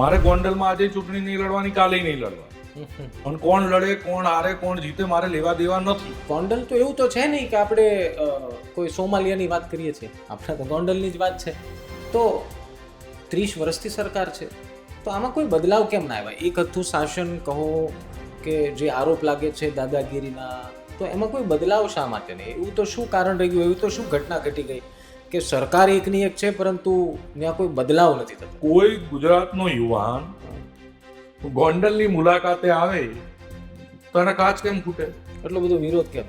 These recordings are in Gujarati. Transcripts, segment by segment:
મારે ગોંડલમાં આજે ચૂંટણી નહીં લડવાની, કાલે નહીં લડવાની. અને કોણ લડે, કોણ હારે, કોણ જીતે, મારે લેવા દેવા નથી. ગોંડલ તો એવું તો છે નહીં કે આપણે કોઈ સોમાલિયાની વાત કરીએ છીએ, આપણે તો ગોંડલની જ વાત છે. તો 30 વર્ષથી સરકાર છે, તો આમાં કોઈ બદલાવ કેમ ના આવ્યા? એક હતું શાસન કહો કે જે આરોપ લાગે છે દાદાગીરીના, તો એમાં કોઈ બદલાવ શા માટે નહીં? એવું તો શું કારણ રહી ગયું? એવું તો શું ઘટના ઘટી ગઈ કે સરકાર એકની એક છે પરંતુ ત્યાં કોઈ બદલાવ નથી થતો? કોઈ ગુજરાતનો યુવાન ગોંડલની મુલાકાતે આવે તો એને કાચ કેમ ફૂટે? એટલો બધો વિરોધ કેમ?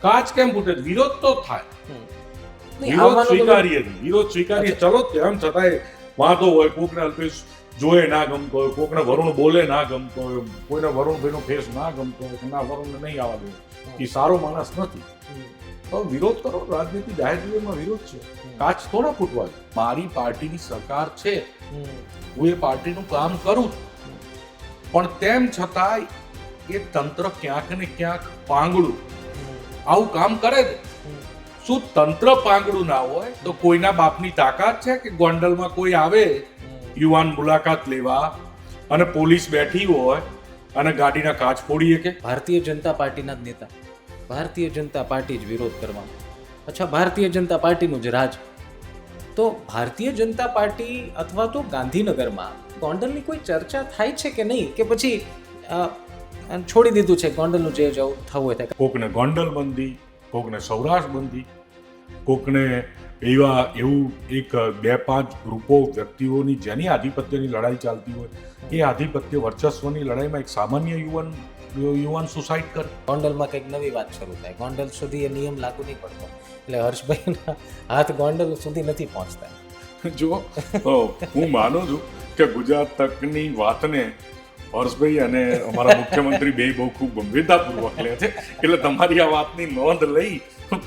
કાચ કેમ ફૂટે? વિરોધ તો થાય, નહીં, વિરોધ આવવાનો તો- સ્વીકારીએ, વિરોધ સ્વીકારીએ. ચલો તેમ છતાંય વાંધો હોય, કોકને અલ્પેશ જોએ ના ગમતો હોય, કોકને વરુણ બોલે ના ગમતો હોય, કોઈને વરુણભાઈનો ફેસ ના ગમતો હોય કે ના વરુણને નહીં આવવા દે, એ સારો માણસ નથી, તો વિરોધ કરો. રાજનીતિ જાહેર જીવનમાં વિરોધ છે, કાચ થોડા ફૂટવા દે. મારી પાર્ટીની સરકાર છે, હું એ પાર્ટીનું કામ કરું છું, પણ તેમ છતાંય એ તંત્ર ક્યાંક ને ક્યાંક પાંગળું આવું કામ કરે છે. શું તંત્ર પાંગળું ના હોય તો કોઈના બાપની તાકાત છે કે ગોંડલમાં કોઈ આવે યુવાન મુલાકાત લેવા અને પોલીસ બેઠી હોય અને ગાડીના કાચ ફોડી શકે? ભારતીય જનતા પાર્ટીના જ નેતા, ભારતીય જનતા પાર્ટી જ વિરોધ કરવામાં. અચ્છા, ભારતીય જનતા પાર્ટીનું જ રાજ. તો ભારતીય જનતા પાર્ટી અથવા તો ગાંધીનગરમાં ગોંડલની કોઈ ચર્ચા થાય છે કે નહીં, કે પછી છોડી દીધું છે ગોંડલનું જે જવું થવું હોય તે? કોકને ગોંડલ બંધી, કોકને સૌરાષ્ટ્ર બંધી, કોકને એવું 1-2-5 ગ્રુપો વ્યક્તિઓની જેની આધિપત્યની લડાઈ ચાલતી હોય, એ આધિપત્ય વર્ચસ્વની લડાઈમાં એક સામાન્ય યુવાન સુસાઇડ કરે. ગોંડલમાં કંઈક નવી વાત શરૂ થાય, ગોંડલ સુધી એ નિયમ લાગુ નહીં પડતો, એટલે હર્ષભાઈના હાથ ગોંડલ સુધી નથી પહોંચતા. જો હું માનું છું કે ગુજરાત તકની વાતને હર્ષભાઈ અને અમારા મુખ્યમંત્રી બે બહુ ખૂબ ગંભીરતાપૂર્વક લે છે, એટલે તમારી આ વાતની નોંધ લઈ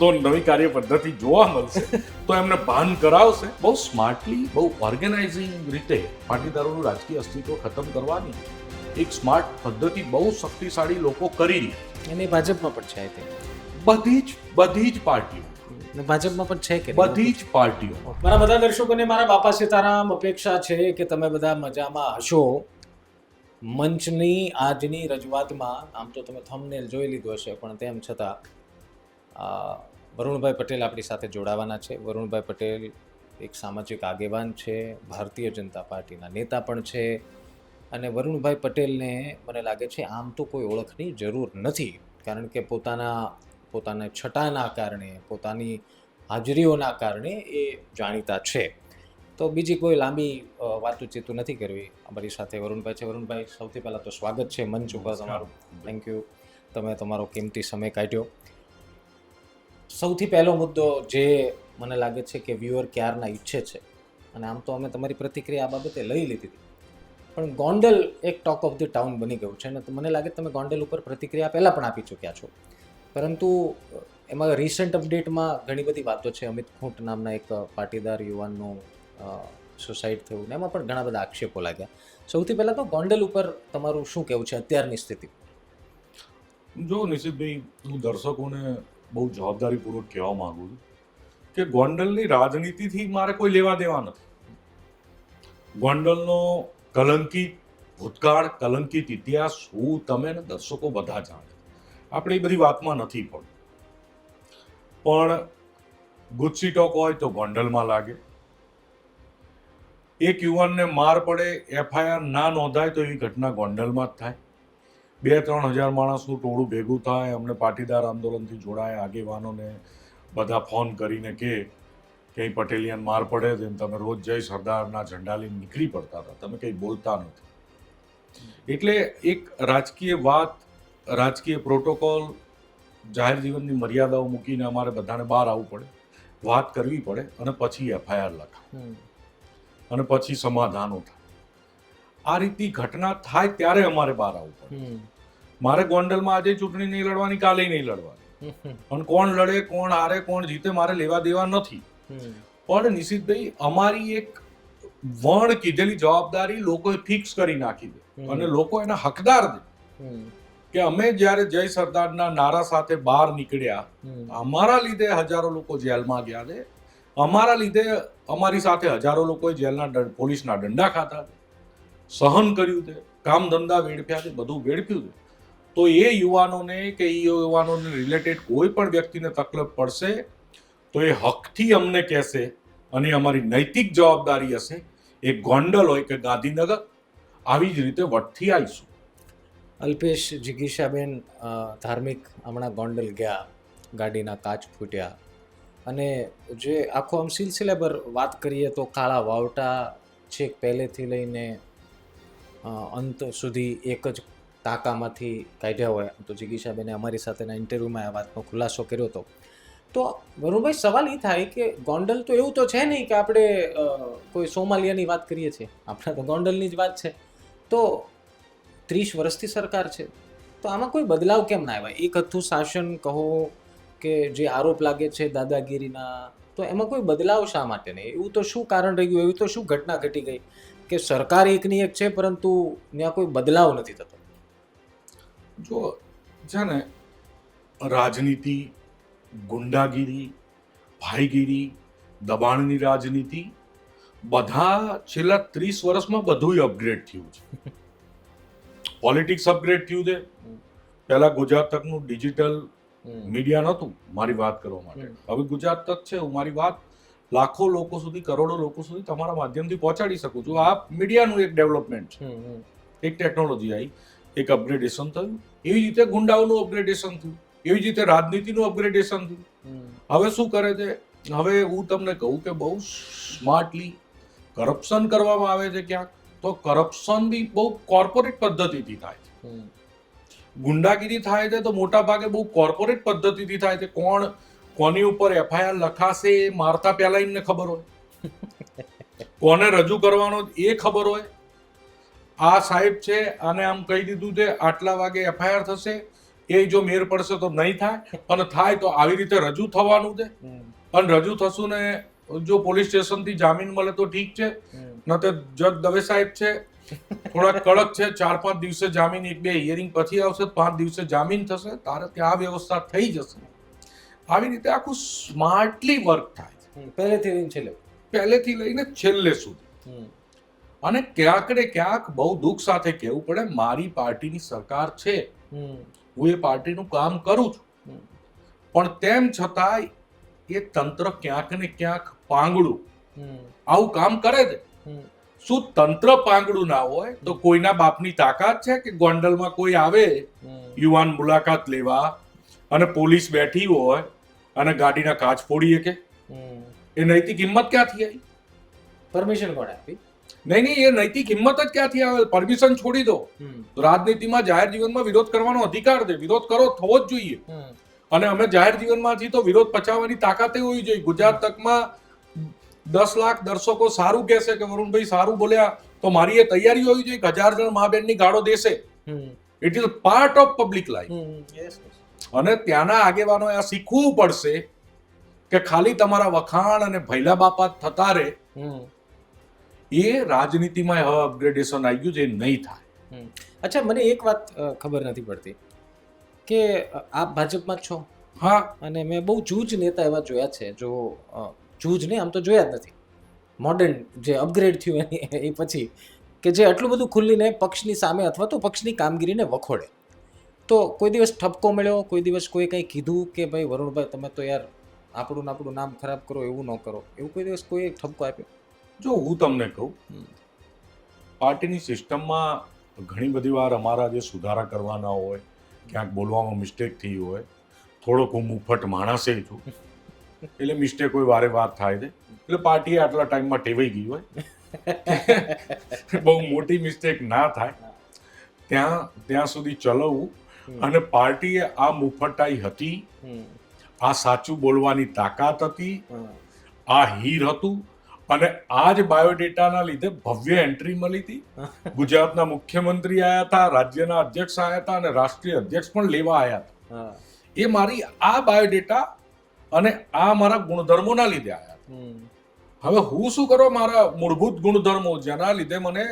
તો નવી કાર્ય પદ્ધતિ જોવા મળશે, તો એમને ભાન કરાવશે. બહુ સ્માર્ટલી, બહુ ઓર્ગેનાઇઝિંગ રીતે પાટીદારોનું રાજકીય અસ્તિત્વ ખતમ કરવાની એક સ્માર્ટ પદ્ધતિ બહુ શક્તિશાળી લોકો કરી રહી. અને ભાજપમાં પણ છે, I think. બધી જ પાર્ટીઓ, અને ભાજપમાં પણ છે કે નહીં? બધી જ પાર્ટીઓ. મારા બધા દર્શકોને મારા બાપા સીતારામ અપેક્ષા છે કે તમે બધા મજામાં હશો. મંચની આજની રજૂઆતમાં આમ તો તમે થંબનેલ જોઈ લીધું હશે, પણ તેમ છતાં વરુણભાઈ પટેલ આપણી સાથે જોડાવાના છે. વરુણભાઈ પટેલ એક સામાજિક આગેવાન છે, ભારતીય જનતા પાર્ટીના નેતા પણ છે, અને વરુણભાઈ પટેલને મને લાગે છે આમ તો કોઈ ઓળખની જરૂર નથી, કારણ કે પોતાના છટાના કારણે, પોતાની હાજરીઓના કારણે એ જાણીતા છે. તો બીજી કોઈ લાંબી વાતચીતું નથી કરવી. અમારી સાથે વરુણભાઈ છે. વરુણભાઈ, સૌથી પહેલાં તો સ્વાગત છે મંચ ઉપર તમારું. થેન્ક યુ, તમે તમારો કિંમતી સમય કાઢ્યો. સૌથી પહેલો મુદ્દો જે મને લાગે છે કે વ્યુઅર ક્યારના ઈચ્છે છે, અને આમ તો અમે તમારી પ્રતિક્રિયા આ બાબતે લઈ લીધી હતી, પણ ગોંડલ એક ટોક ઓફ ધ ટાઉન બની ગયું છે, અને મને લાગે તમે ગોંડલ ઉપર પ્રતિક્રિયા પહેલાં પણ આપી ચૂક્યા છો, પરંતુ એમાં રિસન્ટ અપડેટમાં ઘણી બધી વાતો છે. અમિત ખૂંટ નામના એક પાટીદાર યુવાનનું સુસાઇડ થયું, ને એમાં પણ ઘણા બધા આક્ષેપો લાગ્યા. સૌથી પહેલાં તો ગોંડલ ઉપર તમારું શું કહેવું છે અત્યારની સ્થિતિ? જો નિશિતભાઈ, હું દર્શકોને બહુ જવાબદારીપૂર્વક કહેવા માંગુ છું કે ગોંડલની રાજનીતિથી મારે કોઈ લેવા દેવા નથી. ગોંડલનો કલંકિત ભૂતકાળ, કલંકિત ઇતિહાસ હું, તમે ને દર્શકો બધા જાણે. આપણે એ બધી વાતમાં નથી પણ ગુસ્સી ટોક હોય તો ગોંડલમાં લાગે. એક યુવાનને માર પડે, FIR ના નોંધાય તો એવી ઘટના ગોંડલમાં જ થાય. 2-3 હજાર માણસનું ટોળું ભેગું થાય, અમને પાટીદાર આંદોલનથી જોડાય આગેવાનોને બધા ફોન કરીને કે કંઈ પટેલિયન માર પડે છે, તમે રોજ જઈ સરદારના ઝંડા લઈને નીકળી પડતા હતા, તમે કંઈ બોલતા નથી. એટલે એક રાજકીય વાત, રાજકીય પ્રોટોકોલ, જાહેર જીવનની મર્યાદાઓ મૂકીને અમારે બધાને બહાર આવવું પડે, વાત કરવી પડે, અને પછી FIR લખાય, અને પછી સમાધાનો થાય. આ રીતની ઘટના થાય ત્યારે અમારે બહાર આવવું પડે. મારે ગોંડલમાં આજે ચૂંટણી નહીં લડવાની, કાલે નહીં લડવાની, અને કોણ લડે, કોણ હારે, કોણ જીતે, મારે લેવા દેવા નથી. પણ નિશિતભાઈ, અમારી એક વણ કીધેલી જવાબદારી લોકોએ ફિક્સ કરી નાખી દે, અને લોકો એના હકદાર છે કે અમે જ્યારે જય સરદારના નારા સાથે બહાર નીકળ્યા, અમારા લીધે હજારો લોકો જેલમાં ગયા છે, અમારા લીધે અમારી સાથે હજારો લોકોએ જેલના પોલીસના દંડા ખાતા. સહન કર્યું છે, કામ ધંધા વેડફ્યા છે, બધું વેડફ્યું છે, તો એ યુવાનોને કે એ યુવાનોને રિલેટેડ કોઈ પણ વ્યક્તિને તકલીફ પડશે તો એ હકથી અમને કહેશે અને અમારી નૈતિક જવાબદારી હશે. એ ગોંડલ હોય કે ગાંધીનગર, આવી જ રીતે વટથી આવીશું. અલ્પેશ જિગીશાબેન ધાર્મિક હમણાં ગોંડલ ગયા, ગાડીના કાચ ફૂટ્યા, અને જે આખો આમ સિલસિલાભર વાત કરીએ તો કાળા વાવટા છેક પહેલેથી લઈને અંત સુધી એક જ ટાંકામાંથી કાઢ્યા હોય. તો જિગીશાબેને અમારી સાથેના ઇન્ટરવ્યૂમાં આ વાતનો ખુલાસો કર્યો હતો. તો વરુણભાઈ, સવાલ એ થાય કે ગોંડલ તો એવું તો છે નહીં કે આપણે કોઈ સોમાલિયાની વાત કરીએ છીએ, આપણે તો ગોંડલની જ વાત છે. તો 30 વર્ષથી સરકાર છે, તો આમાં કોઈ બદલાવ કેમ ના આવ્યા? એક હથ્થું શાસન કહો કે જે આરોપ લાગે છે દાદાગીરીના, તો એમાં કોઈ બદલાવ શા માટે નહીં? એવું તો શું કારણ રહી ગયું? એવી તો શું ઘટના ઘટી ગઈ કે સરકાર એકની એક છે પરંતુ ત્યાં કોઈ બદલાવ નથી થતો? જો છે ને, રાજનીતિ, ગુંડાગીરી, ભાઈગીરી, દબાણની રાજનીતિ, બધા છેલ્લા 30 વર્ષમાં બધું અપગ્રેડ થયું છે. પોલિટિક્સ અપગ્રેડ થયું છે. પહેલા ગુજરાત તકનું ડિજિટલ મીડિયા નહોતું મારી વાત કરવા માટે. હવે ગુજરાત તક છે, હું મારી વાત લાખો લોકો સુધી, કરોડો લોકો સુધી તમારા માધ્યમથી પહોંચાડી શકું છું. આ મીડિયાનું એક ડેવલપમેન્ટ છે, એક ટેકનોલોજી આવી, એક અપગ્રેડેશન થયું. એવી રીતે ગુંડાઓનું અપગ્રેડેશન થયું, એવી જ રીતે રાજનીતિનું અપગ્રેડેશન થયું. હવે શું કરે છે? હવે હું તમને કહું કે બહુ સ્માર્ટલી કરપ્શન કરવામાં આવે છે ક્યાંક, તો કરપ્શન બી બહુ કોર્પોરેટ પદ્ધતિથી થાય છે. ગુંડાગીરી થાય છે તો મોટા ભાગે બહુ કોર્પોરેટ પદ્ધતિથી થાય છે. કોની ઉપર એફઆઈઆર લખાશે એ મારતા પહેલા એમને ખબર હોય, કોને રજૂ કરવાનો એ ખબર હોય. આ સાહેબ છે, આને આમ કહી દીધું છે આટલા વાગે એફઆઈઆર થશે, એ જો મેર પડશે તો નહીં થાય, અને થાય તો આવી રીતે રજૂ થવાનું છે. અને રજૂ થશું ને જો પોલીસ સ્ટેશનથી જામીન મળે તો ઠીક છે, ન તો જજ દવે સાહેબ છે, થોડા કડક છે. 4-5 દિવસે જામીન, 1-2 હિયરિંગ પછી આવશે, 5 દિવસે જામીન થશે, તારે ત્યાં વ્યવસ્થા થઈ જશે. આવી રીતે આખું સ્માર્ટલી વર્ક થાય છે, પહેલેથી લઈને છેલ્લે સુધી. અને ક્યાંક ને ક્યાંક બહુ દુઃખ સાથે કહેવું પડે, મારી પાર્ટીની સરકાર છે, હું એ પાર્ટીનું કામ કરું છું, પણ તેમ છતાંય એ તંત્ર ક્યાંક ને ક્યાંક પાંગડું આવું કામ કરે છે. શું તંત્ર પાંગડું ના હોય તો કોઈના બાપની તાકાત છે કે ગોંડલમાં કોઈ આવે યુવાન મુલાકાત લેવા અને પોલીસ બેઠી હોય અને ગાડીના કાચ ફોડી શકે? એ નૈતિક હિંમત ક્યાંથી આવી? પરમિશન કોણે આપી? નહીં, એ નૈતિક હિંમત જ ક્યાંથી આવે? પરમિશન છોડી દો. રાજનીતિમાં જાહેર જીવનમાં વિરોધ કરવાનો અધિકાર છે, વિરોધ કરો, થવો જ જોઈએ. અને અમે જાહેર જીવનમાંથી તો વિરોધ પચાવવાની તાકાતે હોવી જોઈએ. ગુજરાત તકમાં 10 લાખ દર્શકો સારું કહેશે કે વરુણભાઈ સારું બોલ્યા, તો મારી એ તૈયારી હોવી જોઈએ કે 1000 જણ મા બેનની ગાળો દેશે. It is part of public life. અને ત્યાંના આગેવાનો આ શીખવું પડશે કે ખાલી તમારા વખાણ અને ભૈલા બાપા થતા રહે, એ રાજનીતિમાં હવે અપગ્રેડેશન આવી ગયું છે, એ નહીં થાય. અચ્છા, મને એક વાત ખબર નથી પડતી કે આપ ભાજપમાં જ છો. હા. અને મેં બહુ જૂજ નેતા એવા જોયા છે, જો જૂજ ને આમ તો જોયા જ નથી, મોડર્ન જે અપગ્રેડ થયું એ પછી, કે જે આટલું બધું ખુલ્લીને પક્ષની સામે અથવા તો પક્ષની કામગીરીને વખોડે. તો કોઈ દિવસ ઠપકો મળ્યો? કોઈ દિવસ કોઈ કંઈ કીધું કે ભાઈ વરુણભાઈ તમે તો યાર આપણું નામ ખરાબ કરો, એવું ન કરો? એવું કોઈ દિવસ કોઈ ઠપકો આપ્યો? જો હું તમને કહું, પાર્ટીની સિસ્ટમમાં ઘણી બધી વાર અમારા જે સુધારા કરવાના હોય, ક્યાંક બોલવામાં મિસ્ટેક થઈ હોય, થોડોક હું મુફત માણસે છું, એટલે મિસ્ટેક કોઈ વારે વાર થાય છે. એટલે પાર્ટીએ આટલા ટાઈમમાં ટેવાઈ ગઈ હોય બહુ મોટી મિસ્ટેક ના થાય ત્યાં સુધી ચલાવવું. અને પાર્ટીએ આ મુફટાઈ હતી, આ સાચું બોલવાની તાકાત હતી, આ હીર હતું. અને આ જ બાયોડેટાના લીધે ભવ્ય એન્ટ્રી મળી હતી. ગુજરાતના મુખ્યમંત્રી આવ્યા હતા, રાજ્યના અધ્યક્ષ આવ્યા હતા અને રાષ્ટ્રીય અધ્યક્ષ પણ લેવા આવ્યા હતા. એ મારી આ બાયોડેટા અને આ મારા ગુણધર્મોના લીધે આવ્યા. હવે હું શું કરો? મારા મૂળભૂત ગુણધર્મો જેના લીધે મને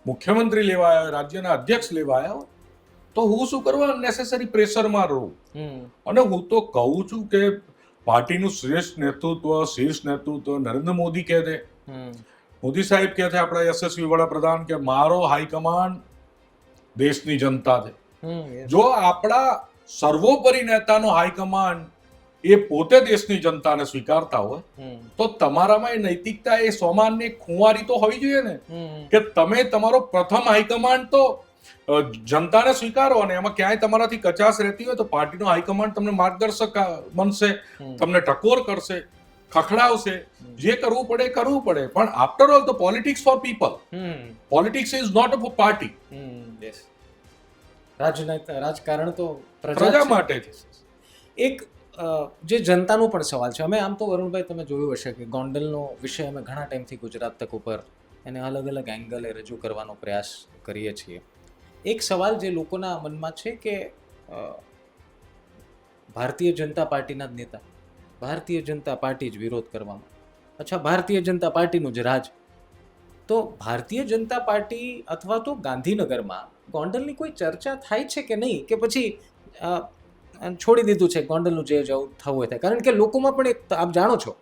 મુખ્યમંત્રી લેવા આવ્યા, રાજ્યના અધ્યક્ષ લેવા આવ્યા, તો હું શું કરવા નેસેસરી પ્રેશરમાં રહું? અને હું તો કહું છું કે પાર્ટીનું શ્રેષ્ઠ નેતૃત્વ નરેન્દ્ર મોદી કહે છે, મોદી સાહેબ કહે છે આપણા યશસ્વી વડાપ્રધાન કે મારો હાઈકમાન્ડ દેશની જનતા છે. જો આપણા સર્વોપરી નેતાનો હાઈકમાન્ડ એ પોતે દેશની જનતાને સ્વીકારતા હોય તો તમારામાં એ નૈતિકતા, એ સોમાનની ખુંવારી તો હોવી જોઈએ ને કે તમે તમારો પ્રથમ હાઈકમાન્ડ તો જનતાને સ્વીકારો, અને એમાં ક્યાંય તમારાથી કચાશ રહેતી હોય તો પાર્ટીનો હાઈકમાન્ડ તમને માર્ગદર્શક બનશે, તમને ટકોર કરશે, ખખડાવશે, જે કરવું પડે એ કરવું પડે. પણ આફ્ટર ઓલ તો politics for people, politics is not a party. રાજકારણ તો પ્રજા માટે છે. એક જે જનતાનો પણ સવાલ છે. અમે આમ તો વરુણભાઈ તમે જોયું હશે કે ગોંડલનો વિષય અમે ઘણા ટાઈમથી ગુજરાત તક ઉપર એને અલગ અલગ એંગલે રજૂ કરવાનો પ્રયાસ કરીએ છીએ. એક સવાલ જે લોકોના મનમાં છે કે ભારતીય જનતા પાર્ટીના જ નેતા, ભારતીય જનતા પાર્ટી જ વિરોધ કરવામાં, અચ્છા ભારતીય જનતા પાર્ટીનું જ રાજ, તો ભારતીય જનતા પાર્ટી અથવા તો ગાંધીનગરમાં ગોંડલની કોઈ ચર્ચા થાય છે કે નહીં, કે પછી છોડી દીધું છે ગોંડલનું જે જવું થવું હોય થાય? કારણ કે લોકોમાં પણ એક આપ જાણો છો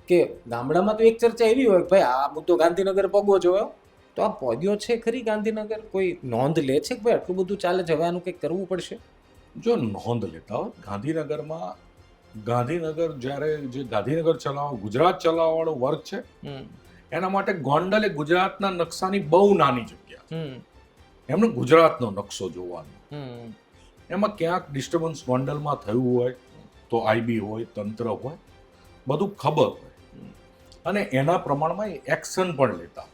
કે ગામડામાં તો એક ચર્ચા એવી હોય ભાઈ આ મુદ્દો ગાંધીનગર પગવો જોયો, તો આ પહોંચ્યો છે ખરી ગાંધીનગર? કોઈ નોંધ લે છે કે ભાઈ આટલું બધું ચાલે છે, હવે આનું કંઈક કરવું પડશે? જો નોંધ લેતા હોય ગાંધીનગરમાં, ગાંધીનગર જ્યારે જે ગાંધીનગર ચલાવવા, ગુજરાત ચલાવવાવાળો વર્ગ છે એના માટે ગોંડલ એ ગુજરાતના નકશાની બહુ નાની જગ્યા. એમને ગુજરાતનો નકશો જોવાનો, એમાં ક્યાંક ડિસ્ટર્બન્સ ગોંડલમાં થયું હોય તો આઈબી હોય, તંત્ર હોય, બધું ખબર હોય અને એના પ્રમાણમાં એક્શન પણ લેતા.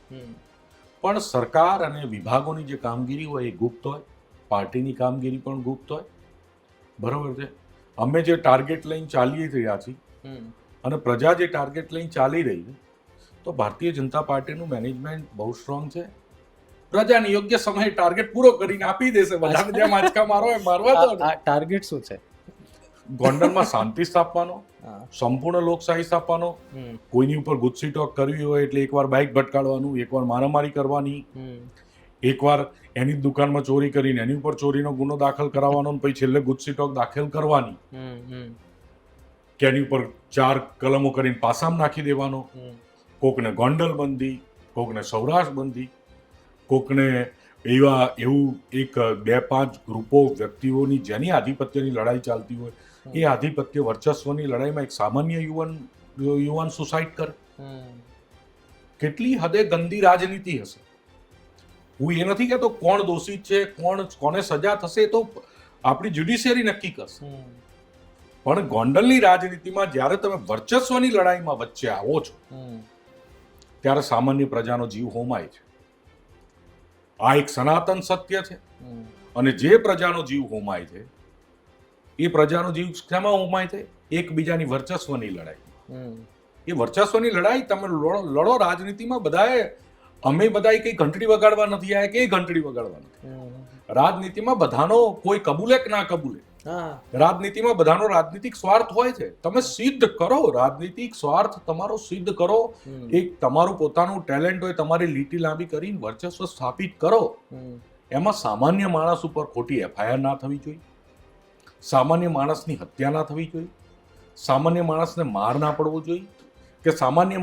પણ સરકાર અને વિભાગોની જે કામગીરી હોય એ ગુપ્ત હોય, પાર્ટીની કામગીરી પણ ગુપ્ત હોય. બરોબર છે. અમે જે ટાર્ગેટ લઈને ચાલી રહ્યા છીએ અને પ્રજા જે ટાર્ગેટ લઈને ચાલી રહી છે, તો ભારતીય જનતા પાર્ટીનું મેનેજમેન્ટ બહુ સ્ટ્રોંગ છે. પ્રજાને યોગ્ય સમયે ટાર્ગેટ પૂરો કરીને આપી દેશે. બધાને જેમ આંચકા મારો હોય મારવા દો. ટાર્ગેટ શું છે? ગોંડલમાં શાંતિ સ્થાપવાનો, સંપૂર્ણ લોકશાહી સ્થાપવાનો. કોઈની ઉપર ગુસ્સી ટોક કરવી હોય એટલે એકવાર બાઇક ભટકાડવાનું, એકવાર મારામારી કરવાની, એકવાર એની દુકાનમાં ચોરી કરીને એની ઉપર ચોરીનો ગુનો દાખલ કરાવવાનો, પછી છેલ્લે ગુસ્સી ટોક દાખલ કરવાની કે એની ઉપર 4 કલમો કરીને પાસામાં નાખી દેવાનો. કોકને ગોંડલ બંધી, કોકને સૌરાષ્ટ્ર બંધી, કોકને એવું 2-5 ગ્રુપો વ્યક્તિઓની જેની આધિપત્યની લડાઈ ચાલતી હોય એ આધિપત્ય વર્ચસ્વની લડાઈમાં એક સામાન્ય યુવાન સુસાઇડ કરે. કેટલી હદે ગંદી રાજનીતિ હશે. હું એ નથી કહેતો કોણ દોષિત છે, કોને સજા થશે, તો આપણી જ્યુડિશિયરી નક્કી કરશે. પણ ગોંડલની રાજનીતિમાં જ્યારે તમે વર્ચસ્વની લડાઈમાં વચ્ચે આવો છો ત્યારે સામાન્ય પ્રજાનો જીવ હોમાય છે. આ એક સનાતન સત્ય છે. અને જે પ્રજાનો જીવ હોમાય છે એ પ્રજાનો જીવ શેમાં હોમાય છે? એકબીજાની વર્ચસ્વની લડાઈ. એ વર્ચસ્વની લડાઈ તમે લડો. રાજનીતિમાં બધાએ, અમે બધાએ કઈ ઘંટડી વગાડવા નથી આવ્યા કે ઘંટડી વગાડવા નથી. રાજનીતિમાં બધાનો કોઈ કબૂલે કે ના કબૂલે, રાજનીતિમાં બધાનો રાજનીતિક સ્વાર્થ હોય છે. તમે સિદ્ધ કરો, રાજનીતિક સ્વાર્થ તમારો સિદ્ધ કરો. એક તમારું પોતાનું ટેલેન્ટ હોય, તમારી લીટી લાંબી કરીને વર્ચસ્વ સ્થાપિત કરો. એમાં સામાન્ય માણસ ઉપર ખોટી એફઆઈઆર ના થવી જોઈએ, સામાન્ય માણસની હત્યા ના થવી જોઈએ, સામાન્ય માણસને માર ના પડવો જોઈએ, કે સામાન્ય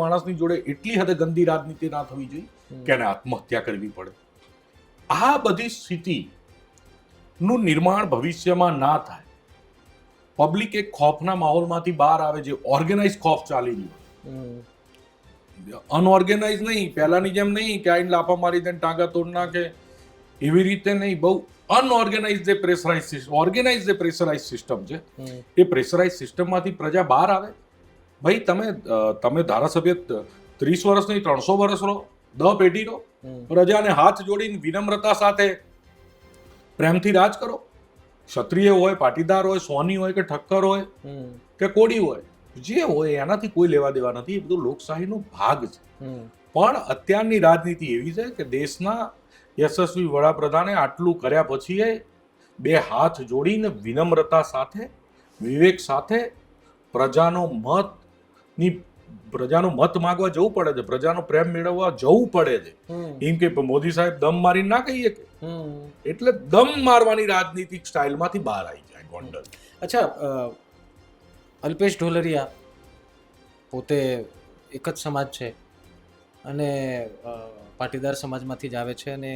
માણસની જોડે એટલી હદે ગંદી રાજનીતિ ના થવી જોઈએ કે એને આત્મહત્યા કરવી પડે. આ બધી સ્થિતિ નું નિર્માણ ભવિષ્યમાં ના થાય. પબ્લિક એક ખોફના માહોલમાંથી બહાર આવે, જે ઓર્ગેનાઇઝ ખોફ ચાલી રહ્યો, અનઓર્ગેનાઇઝ નહીં, પહેલાની જેમ નહીં કે આઈને લાફા મારી દે ટાંગા તોડ નાખે, એવી રીતે નહીં. બહુ અનઓર્ગેનાઇઝ જે પ્રેશરાઇઝ સિસ્ટમ, ઓર્ગેનાઇઝ જે પ્રેશરાઇઝ સિસ્ટમ છે, એ પ્રેશરાઇઝ સિસ્ટમમાંથી પ્રજા બહાર આવે. ભાઈ તમે ધારાસભ્ય 30 વર્ષ નહીં 300 વર્ષ રહો, 10 પેઢી રહો, પ્રજાને હાથ જોડીને વિનમ્રતા સાથે પ્રેમથી રાજ કરો. ક્ષત્રિય હોય, પાટીદાર હોય, સોની હોય કે ઠક્કર હોય કે કોડી હોય, જે હોય એનાથી કોઈ લેવા દેવા નથી. એ બધું લોકશાહીનો ભાગ છે. પણ અત્યારની રાજનીતિ એવી છે કે દેશના યશસ્વી વડાપ્રધાને આટલું કર્યા પછી બે હાથ જોડીને વિનમ્રતા સાથે, વિવેક સાથે પ્રજાનો મત માંગવા જવું પડે છે, પ્રજાનો પ્રેમ મેળવવા જવું પડે છે. એમ કે મોદી સાહેબ દમ મારીને ના કહીએ કે, એટલે દમ મારવાની રાજનીતિક સ્ટાઇલમાંથી બહાર આવી જાય ગોંડલ. અચ્છા, અલ્પેશ ઢોલરિયા પોતે એક જ સમાજ છે અને પાટીદાર સમાજમાંથી જ આવે છે અને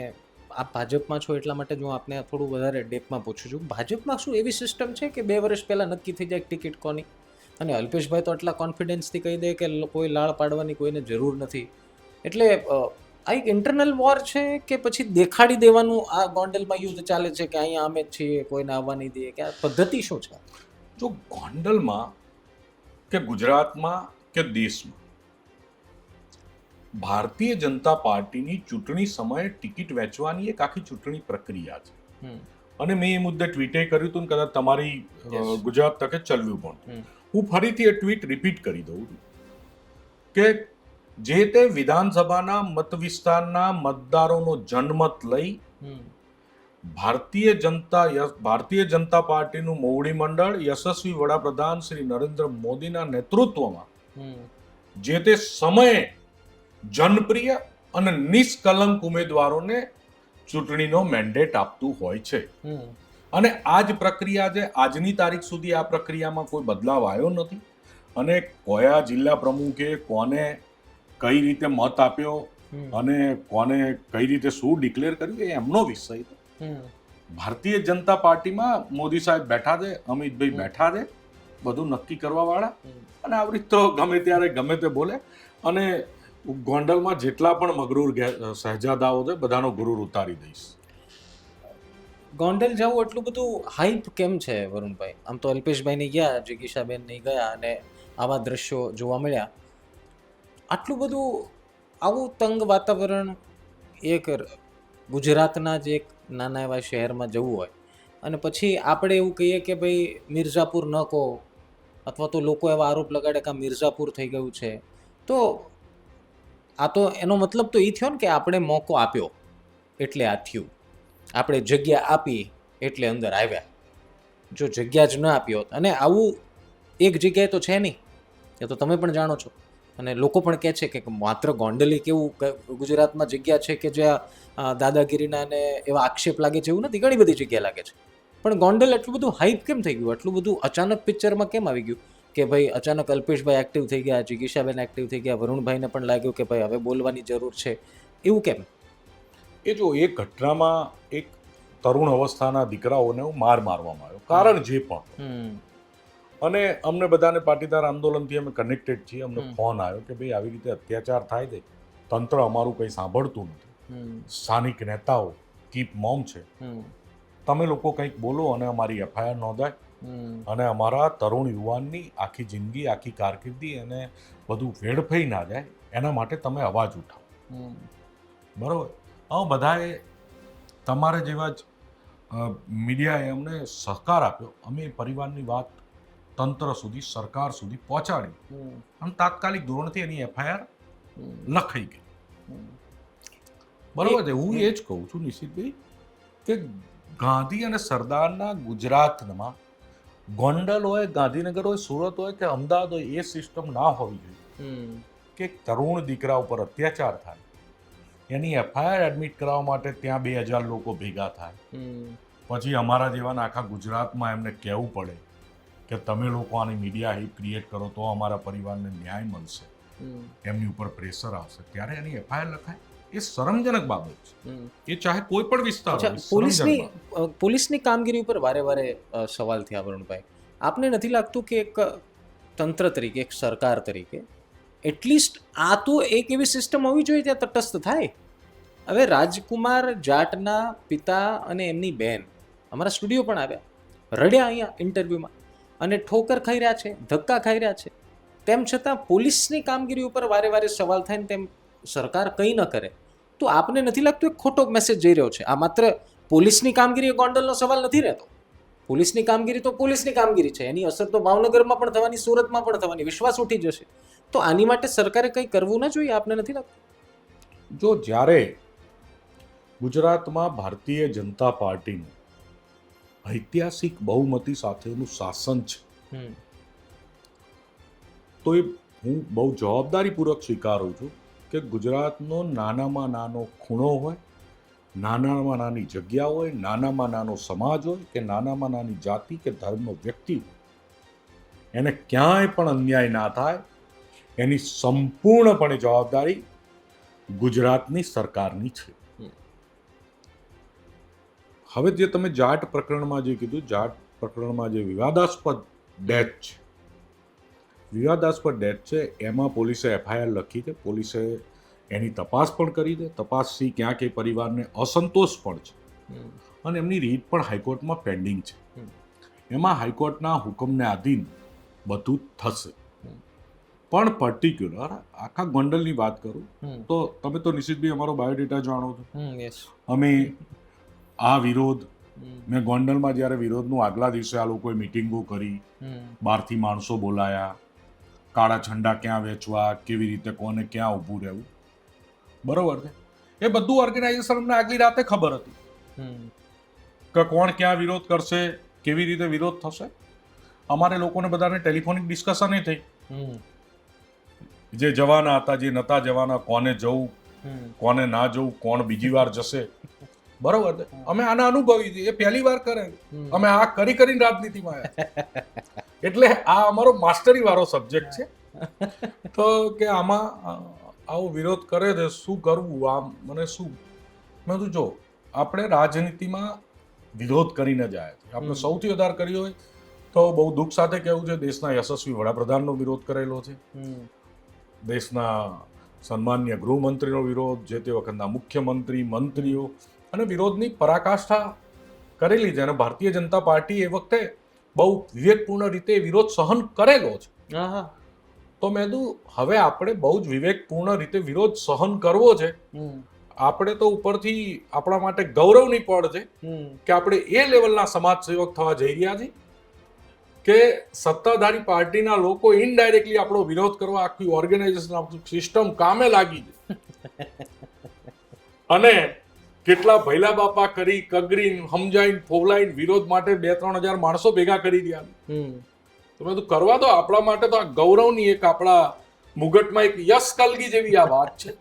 આપ ભાજપમાં છો એટલા માટે જ હું આપને થોડું વધારે ડેપમાં પૂછું છું. ભાજપમાં શું એવી સિસ્ટમ છે કે 2 વર્ષ પહેલાં નક્કી થઈ જાય ટિકિટ કોની? અને અલ્પેશભાઈ તો આટલા કોન્ફિડન્સથી કહી દે કે કોઈ લાળ પાડવાની કોઈને જરૂર નથી. એટલે આ એક ઇન્ટરનલ વોર છે કે પછી દેખાડી દેવાનું આ ગોંડલમાં યુદ્ધ ચાલે છે કે અહીંયા અમે જ છીએ, કોઈને આવવા નહીં દઈએ, કે આ પદ્ધતિ શું છે? જો ગોંડલમાં કે ગુજરાતમાં કે દેશમાં ભારતીય જનતા પાર્ટીની ચૂંટણી સમયે ટિકિટ વેચવાની એક આખી ચૂંટણી પ્રક્રિયા છે. અને મેં એ મુદ્દે ટ્વીટે કર્યું હતું ને કદાચ તમારી Yes. ગુજરાત તકે ચલવ્યું પણ. હું ફરીથી એ ટ્વીટ રિપીટ કરી દઉં છું કે જે તે વિધાનસભાના મત વિસ્તારના મતદારોનો જનમત લઈ ભારતીય જનતા પાર્ટીનું મોવડી મંડળ યશસ્વી વડાપ્રધાન શ્રી નરેન્દ્ર મોદીના નેતૃત્વમાં જે તે સમયે જનપ્રિય અને નિષ્કલંક ઉમેદવારોને ચૂંટણીનો મેન્ડેટ આપતું હોય છે. અને આ જ પ્રક્રિયા છે. આજની તારીખ સુધી આ પ્રક્રિયામાં કોઈ બદલાવ આવ્યો નથી. અને કયા જિલ્લા પ્રમુખે કોને કઈ રીતે મત આપ્યો અને કોને કઈ રીતે શું ડિક્લેર કર્યું એ એમનો વિષય છે. ભારતીય જનતા પાર્ટીમાં મોદી સાહેબ બેઠા છે, અમિતભાઈ બેઠા છે, બધું નક્કી કરવા વાળા. અને આવી રીતે તો ગમે ત્યારે ગમે તે બોલે. અને ગોંડલમાં જેટલા પણ મગરૂર શહેજાદાઓ છે બધાનો ગુરુર ઉતારી દઈશ. ગોંડલ જવું એટલું બધું હાઈપ કેમ છે વરુણભાઈ? આમ તો અલ્પેશભાઈ ને ગયા, જિગીશાબેન ને ગયા અને આવા દ્રશ્યો જોવા મળ્યા. આટલું બધું આવું તંગ વાતાવરણ એક ગુજરાતના જ એક નાના એવા શહેરમાં જવું હોય અને પછી આપણે એવું કહીએ કે ભાઈ મિર્ઝાપુર ન કહો, અથવા તો લોકો એવા આરોપ લગાડે કે મિર્ઝાપુર થઈ ગયું છે, તો આ તો એનો મતલબ તો એ થયો ને કે આપણે મોકો આપ્યો એટલે આ થયું. આપણે જગ્યા આપી એટલે અંદર આવ્યા. જો જગ્યા જ ન આપી હોત, અને આવું એક જગ્યાએ તો છે નહીં, એ તો તમે પણ જાણો છો અને લોકો પણ કહે છે કે માત્ર ગોંડલ એક એવું ગુજરાતમાં જગ્યા છે કે જ્યાં દાદાગીરીના અને એવા આક્ષેપ લાગે છે એવું નથી, ઘણી બધી જગ્યા લાગે છે. પણ ગોંડલ એટલું બધું હાઈપ કેમ થઈ ગયું? એટલું બધું અચાનક પિક્ચરમાં કેમ આવી ગયું કે ભાઈ અચાનક અલ્પેશભાઈ એક્ટિવ થઈ ગયા, જિગીશાબેન એક્ટિવ થઈ ગયા, વરુણભાઈને પણ લાગ્યું કે ભાઈ હવે બોલવાની જરૂર છે, એવું કેમ? એ જો એક ઘટનામાં એક તરુણ અવસ્થાના દીકરાઓને માર મારવામાં આવ્યો, કારણ જે પણ. અને અમને બધાને પાટીદાર આંદોલનથી અમે કનેક્ટેડ છીએ. અમને ફોન આવ્યો કે ભાઈ આવી રીતે અત્યાચાર થાય છે, તંત્ર અમારું કંઈ સાંભળતું નથી, સ્થાનિક નેતાઓ કીપ મોમ છે, તમે લોકો કંઈક બોલો અને અમારી એફઆઈઆર નોંધાય અને અમારા તરુણ યુવાનની આખી જિંદગી, આખી કારકિર્દી અને બધું વેડફાઈ ના જાય એના માટે તમે અવાજ ઉઠાવો. બરાબર. હવે બધાએ તમારા જેવા જ મીડિયાએ અમને સહકાર આપ્યો. અમે પરિવારની વાત તંત્ર સુધી, સરકાર સુધી પહોંચાડી અને તાત્કાલિક ધોરણથી એની એફઆઈઆર લખાઈ ગઈ. બરાબર છે. હું એ જ કહું છું નિશિતભાઈ કે ગાંધી અને સરદારના ગુજરાતમાં ગોંડલ હોય, ગાંધીનગર હોય, સુરત હોય કે અમદાવાદ હોય, એ સિસ્ટમ ના હોવી જોઈએ કે તરુણ દીકરા ઉપર અત્યાચાર થાય, એની એફઆઈઆર એડમિટ કરવા માટે ત્યાં 2000 લોકો ભેગા થાય, પછી અમારા જેવાના આખા ગુજરાતમાં એમને કહેવું પડે કે તમે લોકો આની મીડિયા હાઈપ ક્રિએટ કરો તો અમારા પરિવારને ન્યાય મળશે, એમની ઉપર પ્રેશર આવશે, ત્યારે એની એફઆઈઆર લખાય. એ શરમજનક બાબત છે. એ ચાહે કોઈ પણ વિસ્તાર હોય. પોલીસની કામગીરી ઉપર વારે વારે સવાલ થયા વરુણભાઈ. આપને નથી લાગતું કે એક તંત્ર તરીકે, એક સરકાર તરીકે એટલીસ્ટ આ તો એક એવી સિસ્ટમ હોવી જોઈએ ત્યાં તટસ્થ થાય? હવે રાજકુમાર જાટના પિતા અને એમની બહેન અમારા સ્ટુડિયો પણ આવ્યા, રડ્યા અહીંયા ઇન્ટરવ્યુમાં અને ઠોકર ખાઈ રહ્યા છે, ધક્કા ખાઈ રહ્યા છે. તેમ છતાં પોલીસની કામગીરી ઉપર વારે વારે સવાલ થાય ને તેમ સરકાર કંઈ ન કરે, તો આપને નથી લાગતું એક ખોટો મેસેજ જઈ રહ્યો છે? આ માત્ર પોલીસની કામગીરી ગોંડલનો સવાલ નથી રહેતો. પોલીસની કામગીરી તો પોલીસની કામગીરી છે, એની અસર તો ભાવનગરમાં પણ થવાની, સુરતમાં પણ થવાની, વિશ્વાસ ઉઠી જશે. તો આની માટે સરકારે કંઈ કરવું ન જોઈએ? આપને નથી લાગતું? જો જ્યારે ગુજરાતમાં ભારતીય જનતા પાર્ટીનું ઐતિહાસિક બહુમતી સાથેનું શાસન છે, તો એ હું બહુ જવાબદારીપૂર્વક સ્વીકારું છું કે ગુજરાતનો નાનામાં નાનો ખૂણો હોય, નાનામાં નાની જગ્યા હોય, નાનામાં નાનો સમાજ હોય કે નાનામાં નાની જાતિ કે ધર્મનો વ્યક્તિ હોય, એને ક્યાંય પણ અન્યાય ના થાય એની સંપૂર્ણપણે જવાબદારી ગુજરાતની સરકારની છે. હવે જે તમે જાટ પ્રકરણમાં જે કીધું, જાટ પ્રકરણમાં જે વિવાદાસ્પદ ડેથ છે એમાં પોલીસે એફઆઈઆર લખી છે. પોલીસે એની તપાસ પણ કરી છે. તપાસથી ક્યાંક એ પરિવારને અસંતોષ પણ છે અને એમની રીટ પણ હાઈકોર્ટમાં પેન્ડિંગ છે. એમાં હાઈકોર્ટના હુકમને આધીન બધું થશે. પણ પર્ટિક્યુલર આખા ગોંડલની વાત કરું તો તમે તો નિશિતભાઈ અમારો બાયોડેટા જાણો છો. અમે આ વિરોધ મેં ગોંડલમાં જ્યારે વિરોધનું આગલા દિવસે આ લોકોએ મિટિંગો કરી, બહારથી માણસો બોલાયા, કાળા ઝંડા ક્યાં વેચવા, કેવી રીતે કોને ક્યાં ઊભું રહેવું, બરોબર છે. એ બધું ઓર્ગેનાઇઝેશન અમને આગલી રાતે ખબર હતી કે કોણ ક્યાં વિરોધ કરશે, કેવી રીતે વિરોધ થશે. અમારે લોકોને બધાને ટેલિફોનિક ડિસ્કશન થઈ, જે જવાના હતા, જે નતા જવાના, કોને જવું, કોને ના જવું, કોણ બીજી વાર જશે, બરોબર છે. અમે આના અનુભવી છીએ, એ પહેલી વાર કરે, અમે આ કરીને રાજનીતિમાં આવ્યા. એટલે આ અમારો માસ્ટરી વાળો સબ્જેક્ટ છે. તો કે આમાં આવો વિરોધ કરે છે, શું કરવું, આમ મને શું, મેં કીધું જો આપણે રાજનીતિમાં વિરોધ કરીને જ આવ્યા છે. આપણે સૌથી વધારે કર્યો હોય તો બહુ દુઃખ સાથે કહેવું છે, દેશના યશસ્વી વડાપ્રધાનનો વિરોધ કરેલો છે, દેશના સન્માનીય ગૃહમંત્રીનો વિરોધ, જે તે વખતના મુખ્યમંત્રી, મંત્રીઓ અને વિરોધની પરાકાષ્ઠા કરેલી છે. અને ભારતીય જનતા પાર્ટી એ વખતે બહુ વિવેકપૂર્ણ રીતે વિરોધ સહન કરેલો છે. તો મેં કીધું હવે આપણે બહુ જ વિવેકપૂર્ણ રીતે વિરોધ સહન કરવો છે. આપણે તો ઉપરથી આપણા માટે ગૌરવની પડ છે કે આપણે એ લેવલના સમાજ સેવક થવા જઈ રહ્યા છીએ કે સત્તાધારી પાર્ટીના લોકો ઇનડાયરેક્ટલી આપણો વિરોધ કરવા આખી ઓર્ગેનાઇઝેશન, આખી સિસ્ટમ કામે લાગી છે. અને કેટલા ભૈલા બાપા કરી, કગરીને, સમજાઈને, ફોલાઈને વિરોધ માટે 2-3 હજાર માણસો ભેગા કરી રહ્યા. તો મેં કરવા દો, આપણા માટે તો આ ગૌરવની એક આપણા મુગટમાં એક યશ કલગી જેવી આ વાત છે.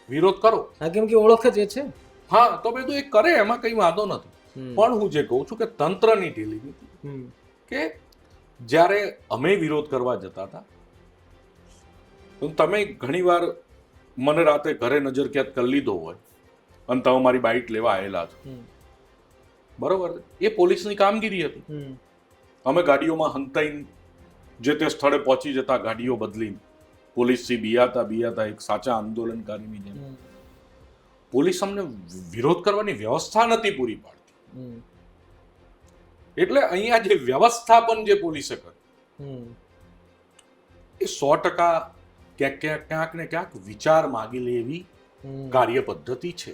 વિરોધ કરો, કેમ કે ઓળખ જ એ છે. હા, તો મેં એ કરે, એમાં કઈ વાંધો નથી. પણ હું જે કહું છું કે તંત્રની ઢીલી નીતિ, કે જ્યારે અમે વિરોધ કરવા જતા હતા, તમે ઘણીવાર મને રાતે ઘરે નજર ક્યાંક કરી લીધો હોય અને તમે મારી બાઇટ લેવા આવેલા છો, બરોબર, એ પોલીસની કામગીરી હતી. અમે ગાડીઓમાં હંતાઈને જે તે સ્થળે પહોંચી જતા, ગાડીઓ બદલીને, પોલીસથી બિયાતા એક સાચા આંદોલનકારીની જેમ. પોલીસ અમને વિરોધ કરવાની વ્યવસ્થા નથી પૂરી પાડતી. એટલે અહીંયા જે વ્યવસ્થાપન જે પોલીસે કર્યું એ 100% ક્યાંક ને ક્યાંક વિચાર માગી લે એવી કાર્ય પદ્ધતિ છે.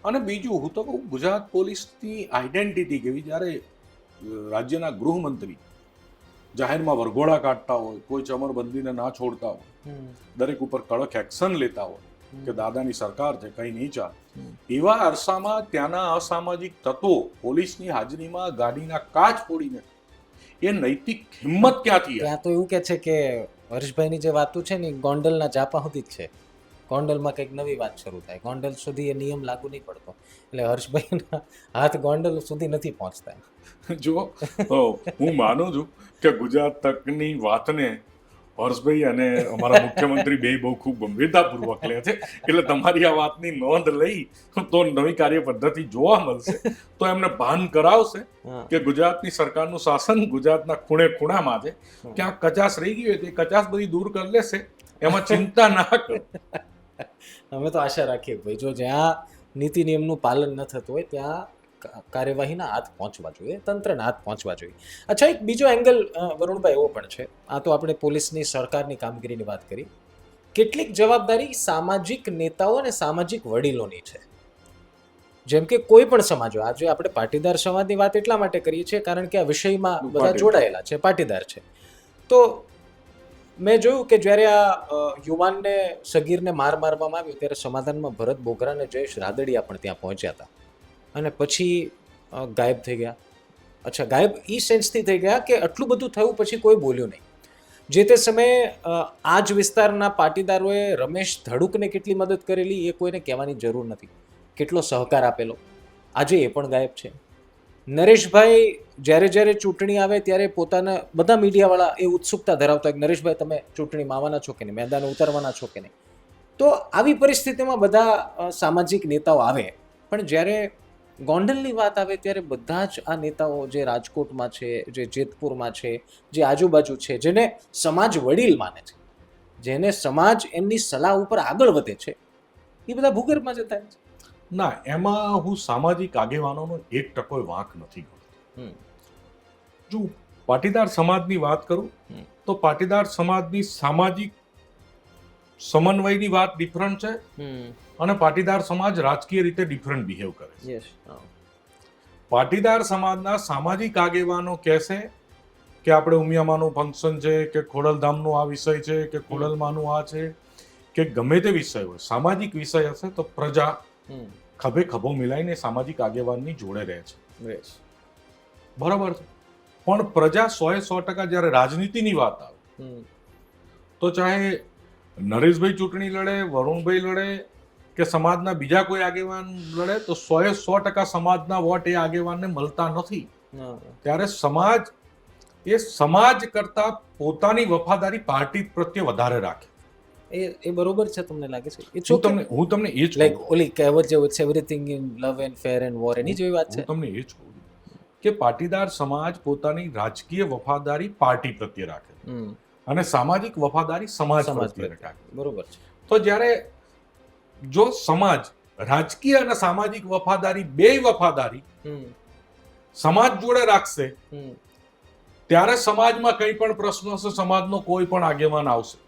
અને બીજું હું તો કહું, ગુજરાત પોલીસની આઈડેન્ટિટી કેવી, જ્યારે રાજ્યના ગૃહમંત્રી જાહેરમાં વરઘોડા કાઢતા હોય, કોઈ ચમરબંધીને ના છોડતા હોય, દરેક ઉપર કડક એક્શન લેતા હોય કે દાદાની સરકાર છે, કઈ નહીં ચાલે, એવા અરસામાં ત્યાંના અસામાજિક તત્વો પોલીસની હાજરીમાં ગાડીના કાચ ફોડીને, એ નૈતિક હિંમત ક્યાંથી? ત્યાં તો એવું કે છે કે હર્ષભાઈની જે વાતો છે ને ગોંડલના ચાપા સુધી જ છે. ગોંડલમાં કંઈક નવી વાત શરૂ થાય, ગોંડલ સુધી એ નિયમ લાગુ નહીં પડતો, એટલે હર્ષભાઈના હાથ ગોંડલ સુધી નથી પહોંચતા. જો હું માનું છું કે ગુજરાત તકની વાતને હર્ષભાઈ અને અમારા મુખ્યમંત્રી બે બહુ ખૂબ ગંભીરતાપૂર્વક લે છે. એટલે તમારી આ વાતની નોંધ લઈ તો નવી કાર્ય પદ્ધતિ જોવા મળશે, તો એમને ભાન કરાવશે કે ગુજરાતની સરકારનું શાસન ગુજરાતના ખૂણે ખૂણામાં છે. ક્યાંક કચાશ રહી ગઈ હોય તો એ કચાશ બધી દૂર કરી લેશે, એમાં ચિંતા ના કરો. અમે તો આશા રાખીએ ભાઈ, જો જ્યાં નીતિ નિયમનું પાલન ન થતું હોય ત્યાં કાર્યવાહીના હાથ પહોંચવા જોઈએ, તંત્રના હાથ પહોંચવા જોઈએ. અચ્છા, એક બીજો એંગલ વરુણભાઈ એવો પણ છે, આ તો આપણે પોલીસની સરકારની કામગીરીની વાત કરી, કેટલીક જવાબદારી સામાજિક નેતાઓ અને સામાજિક વડીલોની છે. જેમ કે કોઈ પણ સમાજ હોય, આજે આપણે પાટીદાર સમાજની વાત એટલા માટે કરીએ છીએ કારણ કે આ વિષયમાં બધા જોડાયેલા છે, પાટીદાર છે. તો મેં જોયું કે જ્યારે આ યુવાનને, સગીરને મારવામાં આવ્યો ત્યારે સમાધાનમાં ભરત બોગરા અને જયેશ રાદડિયા પણ ત્યાં પહોંચ્યા હતા અને પછી ગાયબ થઈ ગયા. અચ્છા, ગાયબ એ સેન્સથી થઈ ગયા કે આટલું બધું થયું પછી કોઈ બોલ્યું નહીં. જે તે સમયે આ જ વિસ્તારના પાટીદારોએ રમેશ ધડુકને કેટલી મદદ કરેલી એ કોઈને કહેવાની જરૂર નથી, કેટલો સહકાર આપેલો, આજે એ પણ ગાયબ છે. નરેશભાઈ જ્યારે ચૂંટણી આવે ત્યારે પોતાના બધા મીડિયાવાળા એ ઉત્સુકતા ધરાવતા કે નરેશભાઈ તમે ચૂંટણીમાં આવવાના છો કે નહીં, મેદાન ઉતરવાના છો કે નહીં. તો આવી પરિસ્થિતિમાં બધા સામાજિક નેતાઓ આવે, પણ જ્યારે ગોંડલની વાત આવે ત્યારે બધા જ આ નેતાઓ જે રાજકોટમાં છે, જે જેતપુરમાં છે, જે આજુબાજુ છે, જેને સમાજ વડીલ માને છે, જેને સમાજ એમની સલાહ ઉપર આગળ વધે છે, એ બધા ભૂગર્ભમાં જતા રહે છે. ના, એમાં હું સામાજિક આગેવાનોનો 1% વાંક નથી કરતો. જો પાટીદાર સમાજની વાત કરું તો પાટીદાર સમાજની સામાજિક સમન્વયની વાત ડિફરન્ટ છે અને પાટીદાર સમાજ રાજકીય રીતે ડિફરન્ટ બિહેવ કરે છે. પાટીદાર સમાજના સામાજિક આગેવાનો કહેશે કે આપણે ઉમિયામાનું ફંક્શન છે કે ખોડલધામનો આ વિષય છે કે ખોડલમાનું આ છે કે ગમે તે વિષય હોય, સામાજિક વિષય હશે તો પ્રજા ખભે ખભો મિલાઈને સામાજિક આગેવાનની જોડે રહે છે. બરાબર છે. પણ પ્રજા 100% જ્યારે રાજનીતિની વાત આવે તો ચાહે નરેશભાઈ ચૂંટણી લડે, વરુણભાઈ લડે કે સમાજના બીજા કોઈ આગેવાન લડે તો 100% સમાજના વોટ એ આગેવાનને મળતા નથી. ત્યારે સમાજ કરતા પોતાની વફાદારી પાર્ટી પ્રત્યે વધારે રાખે. એ બરોબર છે તમને લાગે છે? હું તમને એ જ લાઈક ઓલી કહેવત જેવું છે, everything in love and fair and war, એની જેવી વાત છે. હું તમને એ જ કહું કે પાટીદાર સમાજ પોતાની રાજકીય વફાદારી પાર્ટી પ્રત્યે રાખે અને સામાજિક વફાદારી સમાજ પ્રત્યે રાખે. બરોબર છે. તો જ્યારે જો સમાજ રાજકીય અને સામાજિક વફાદારી બેય વફાદારી સમાજ જોડે રાખશે ત્યારે સમાજમાં કંઈ પણ પ્રશ્ન હશે, સમાજનો કોઈ પણ આગેવાન આવશે.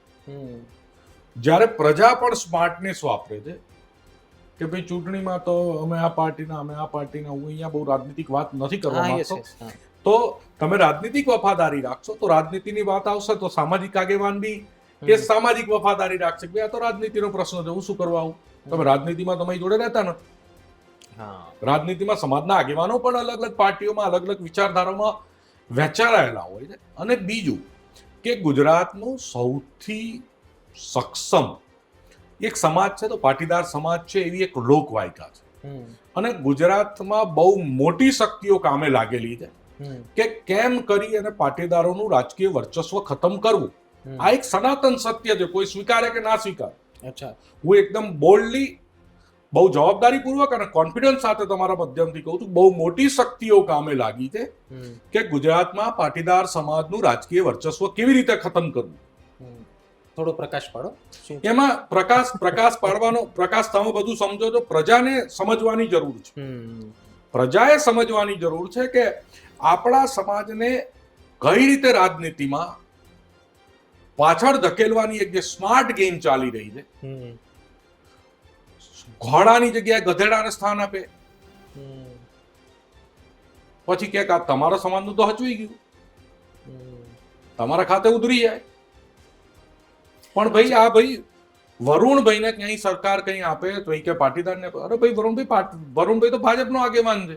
જ્યારે પ્રજા પણ સ્માર્ટનેસ વાપરે છે કે ભાઈ ચૂંટણીમાં તો અમે આ પાર્ટીના, હું અહીંયા બહુ રાજનીતિક વાત નથી કરવા માંગતો, તો તમે રાજનીતિક વફાદારી રાખશો તો રાજનીતિની વાત આવશે તો સામાજિક આગેવાન બી એ સામાજિક વફાદારી રાખશે કે આ તો રાજનીતિનો પ્રશ્ન છે, હું શું કરવા આવું? તમે રાજનીતિમાં તમારી જોડે રહેતા નથી. રાજનીતિમાં સમાજના આગેવાનો પણ અલગ અલગ પાર્ટીઓમાં અલગ અલગ વિચારધારામાં વહેંચાયેલા હોય છે. અને બીજું કે ગુજરાતનું સૌથી સક્ષમ એક સમાજ છે તો પાટીદાર સમાજ છે, એવી એક લોકવાયકા છે. અને ગુજરાતમાં બહુ મોટી શક્તિઓ કામે લાગેલી છે કે કેમ કરી અને પાટીદારોનું રાજકીય વર્ચસ્વ ખતમ કરવું. આ એક સનાતન સત્ય છે, કોઈ સ્વીકારે કે ના સ્વીકારે. હું એકદમ બોલ્ડલી, બહુ જવાબદારીપૂર્વક અને કોન્ફિડન્સ સાથે તમારા માધ્યમથી કહું છું, બહુ મોટી શક્તિઓ કામે લાગી છે કે ગુજરાતમાં પાટીદાર સમાજનું રાજકીય વર્ચસ્વ કેવી રીતે ખતમ કરવું. થોડો પ્રકાશ પાડો. એમાં પ્રકાશ પાડવાનો, પ્રકાશ તમે બધું સમજો છો, પ્રજાને સમજવાની જરૂર છે. પ્રજાએ સમજવાની જરૂર છે કે આપણા સમાજને કઈ રીતે રાજનીતિમાં પાછળ ધકેલવાની એક જે સ્માર્ટ ગેમ ચાલી રહી છે, ઘોડાની જગ્યાએ ગધેડાને સ્થાન આપે, પછી કે તમારા સમાજનું તો હચવાઈ ગયું, તમારા ખાતે ઉતરી જાય. પણ ભાઈ આ ભાઈ વરુણભાઈને ક્યાંય સરકાર કંઈ આપે તો એ કે પાટીદારને, અરે ભાઈ વરુણભાઈ તો ભાજપનો આગેવાન છે.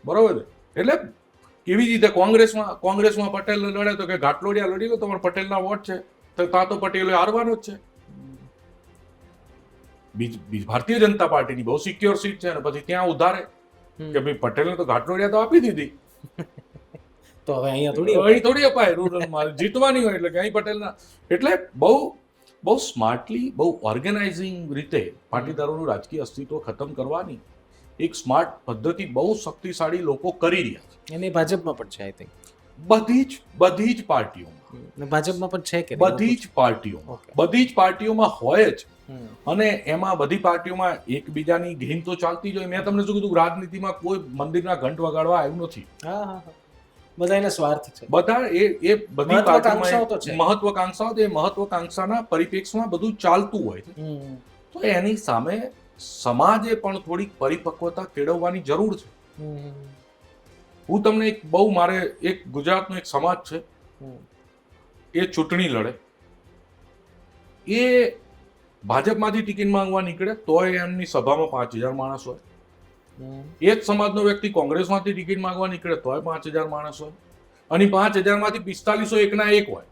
બરોબર છે. એટલે કેવી રીતે કોંગ્રેસમાં પટેલ લડે તો કે ઘાટલોડિયા લડી લો, તમારા પટેલના વોટ છે તો ત્યાં તો પટેલો હારવાનો જ છે. ભારતીય જનતા પાર્ટીની બહુ સિક્યોર સીટ છે અને પછી ત્યાં ઉધારે કે ભાઈ પટેલને તો ઘાટલોડિયા તો આપી દીધી, તો હવે અહીં થોડી અપાય. રૂરલમાં જીતવાની હોય એટલે કે અહીં પટેલના. એટલે બહુ સ્માર્ટલી, બહુ ઓર્ગેનાઇઝિંગ રીતે પાટીદારોનું રાજકીય અસ્તિત્વ ખતમ કરવાની એક સ્માર્ટ પદ્ધતિ બહુ શક્તિશાળી લોકો કરી રહ્યા છે. અને ભાજપમાં પણ છે, આઈ થિંક બધી જ પાર્ટીઓમાં, ભાજપમાં પણ છે કે બધી જ પાર્ટીઓમાં હોય જ. અને એમાં બધી પાર્ટીઓમાં એકબીજાની ગેમ તો ચાલતી જ હોય. મેં તમને શું કીધું, રાજનીતિમાં કોઈ મંદિરના ઘંટ વગાડવા આવ્યું નથી. બધાના સ્વાર્થ છે, બધા એ બધી મહત્વાકાંક્ષાઓ, એ મહત્વાકાંક્ષાના પરિપ્રેક્ષમાં બધું ચાલતું હોય છે. તો એની સામે સમાજે પણ થોડીક પરિપક્વતા કેળવવાની જરૂર છે. હું તમને એક ગુજરાતનો એક સમાજ છે, એ ચૂંટણી લડે, એ ભાજપમાંથી ટિકિટ માંગવા નીકળે તોય એમની સભામાં 5000 માણસ હોય. એ જ સમાજનો વ્યક્તિ કોંગ્રેસમાંથી ટિકિટ માંગવા નીકળે તોય 5000 માણસ હોય. અને 5000 માંથી 4500 એકના એક હોય.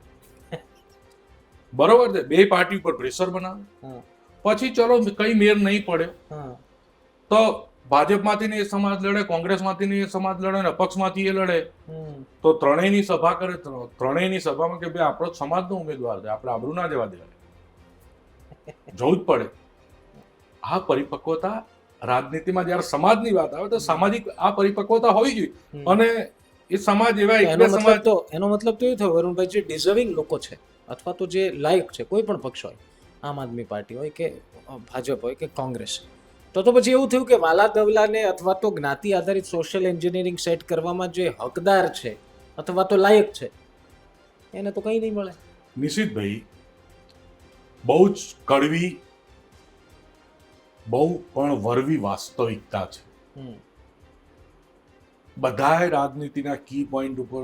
બરોબર છે. બે પાર્ટી ઉપર પ્રેશર બનાવે, પછી ચલો કઈ મેર નહીં પડે તો ભાજપમાંથી ને એ સમાજ લડે, કોંગ્રેસમાંથી ને એ સમાજ લડે, ને અપક્ષમાંથી એ લડે, તો ત્રણેયની સભા કરે. ત્રણેયની સભામાં કે ભાઈ આપણો સમાજનો ઉમેદવાર છે, આપણે આબરૂ ના જવા દેવા, જવું જ પડે. આ પરિપક્વતા રાજનીતિમાં જયારે સમાજની વાત આવે તો સામાજિક આ પરિપક્વતા હોવી જોઈએ. અને એ સમાજ એવા એનો મતલબ તો એ થયો વરુણભાઈ, જે ડિઝર્વિંગ લોકો છે અથવા તો જે લાયક છે, કોઈ પણ પક્ષ હોય, આમ આદમી પાર્ટી હોય કે ભાજપ હોય કે કોંગ્રેસ, તો પછી એવું થયું કે વાલા દવલાને અથવા તો જ્ઞાતિ આધારિત સોશિયલ એન્જિનિયરિંગ સેટ કરવામાં જે હકદાર છે અથવા તો લાયક છે એને તો કંઈ નહીં મળે. નિશિતભાઈ, બહુ જ કડવી, બહુ પણ વરવી વાસ્તવિકતા છે. બધાય રાજનીતિના કી પોઈન્ટ ઉપર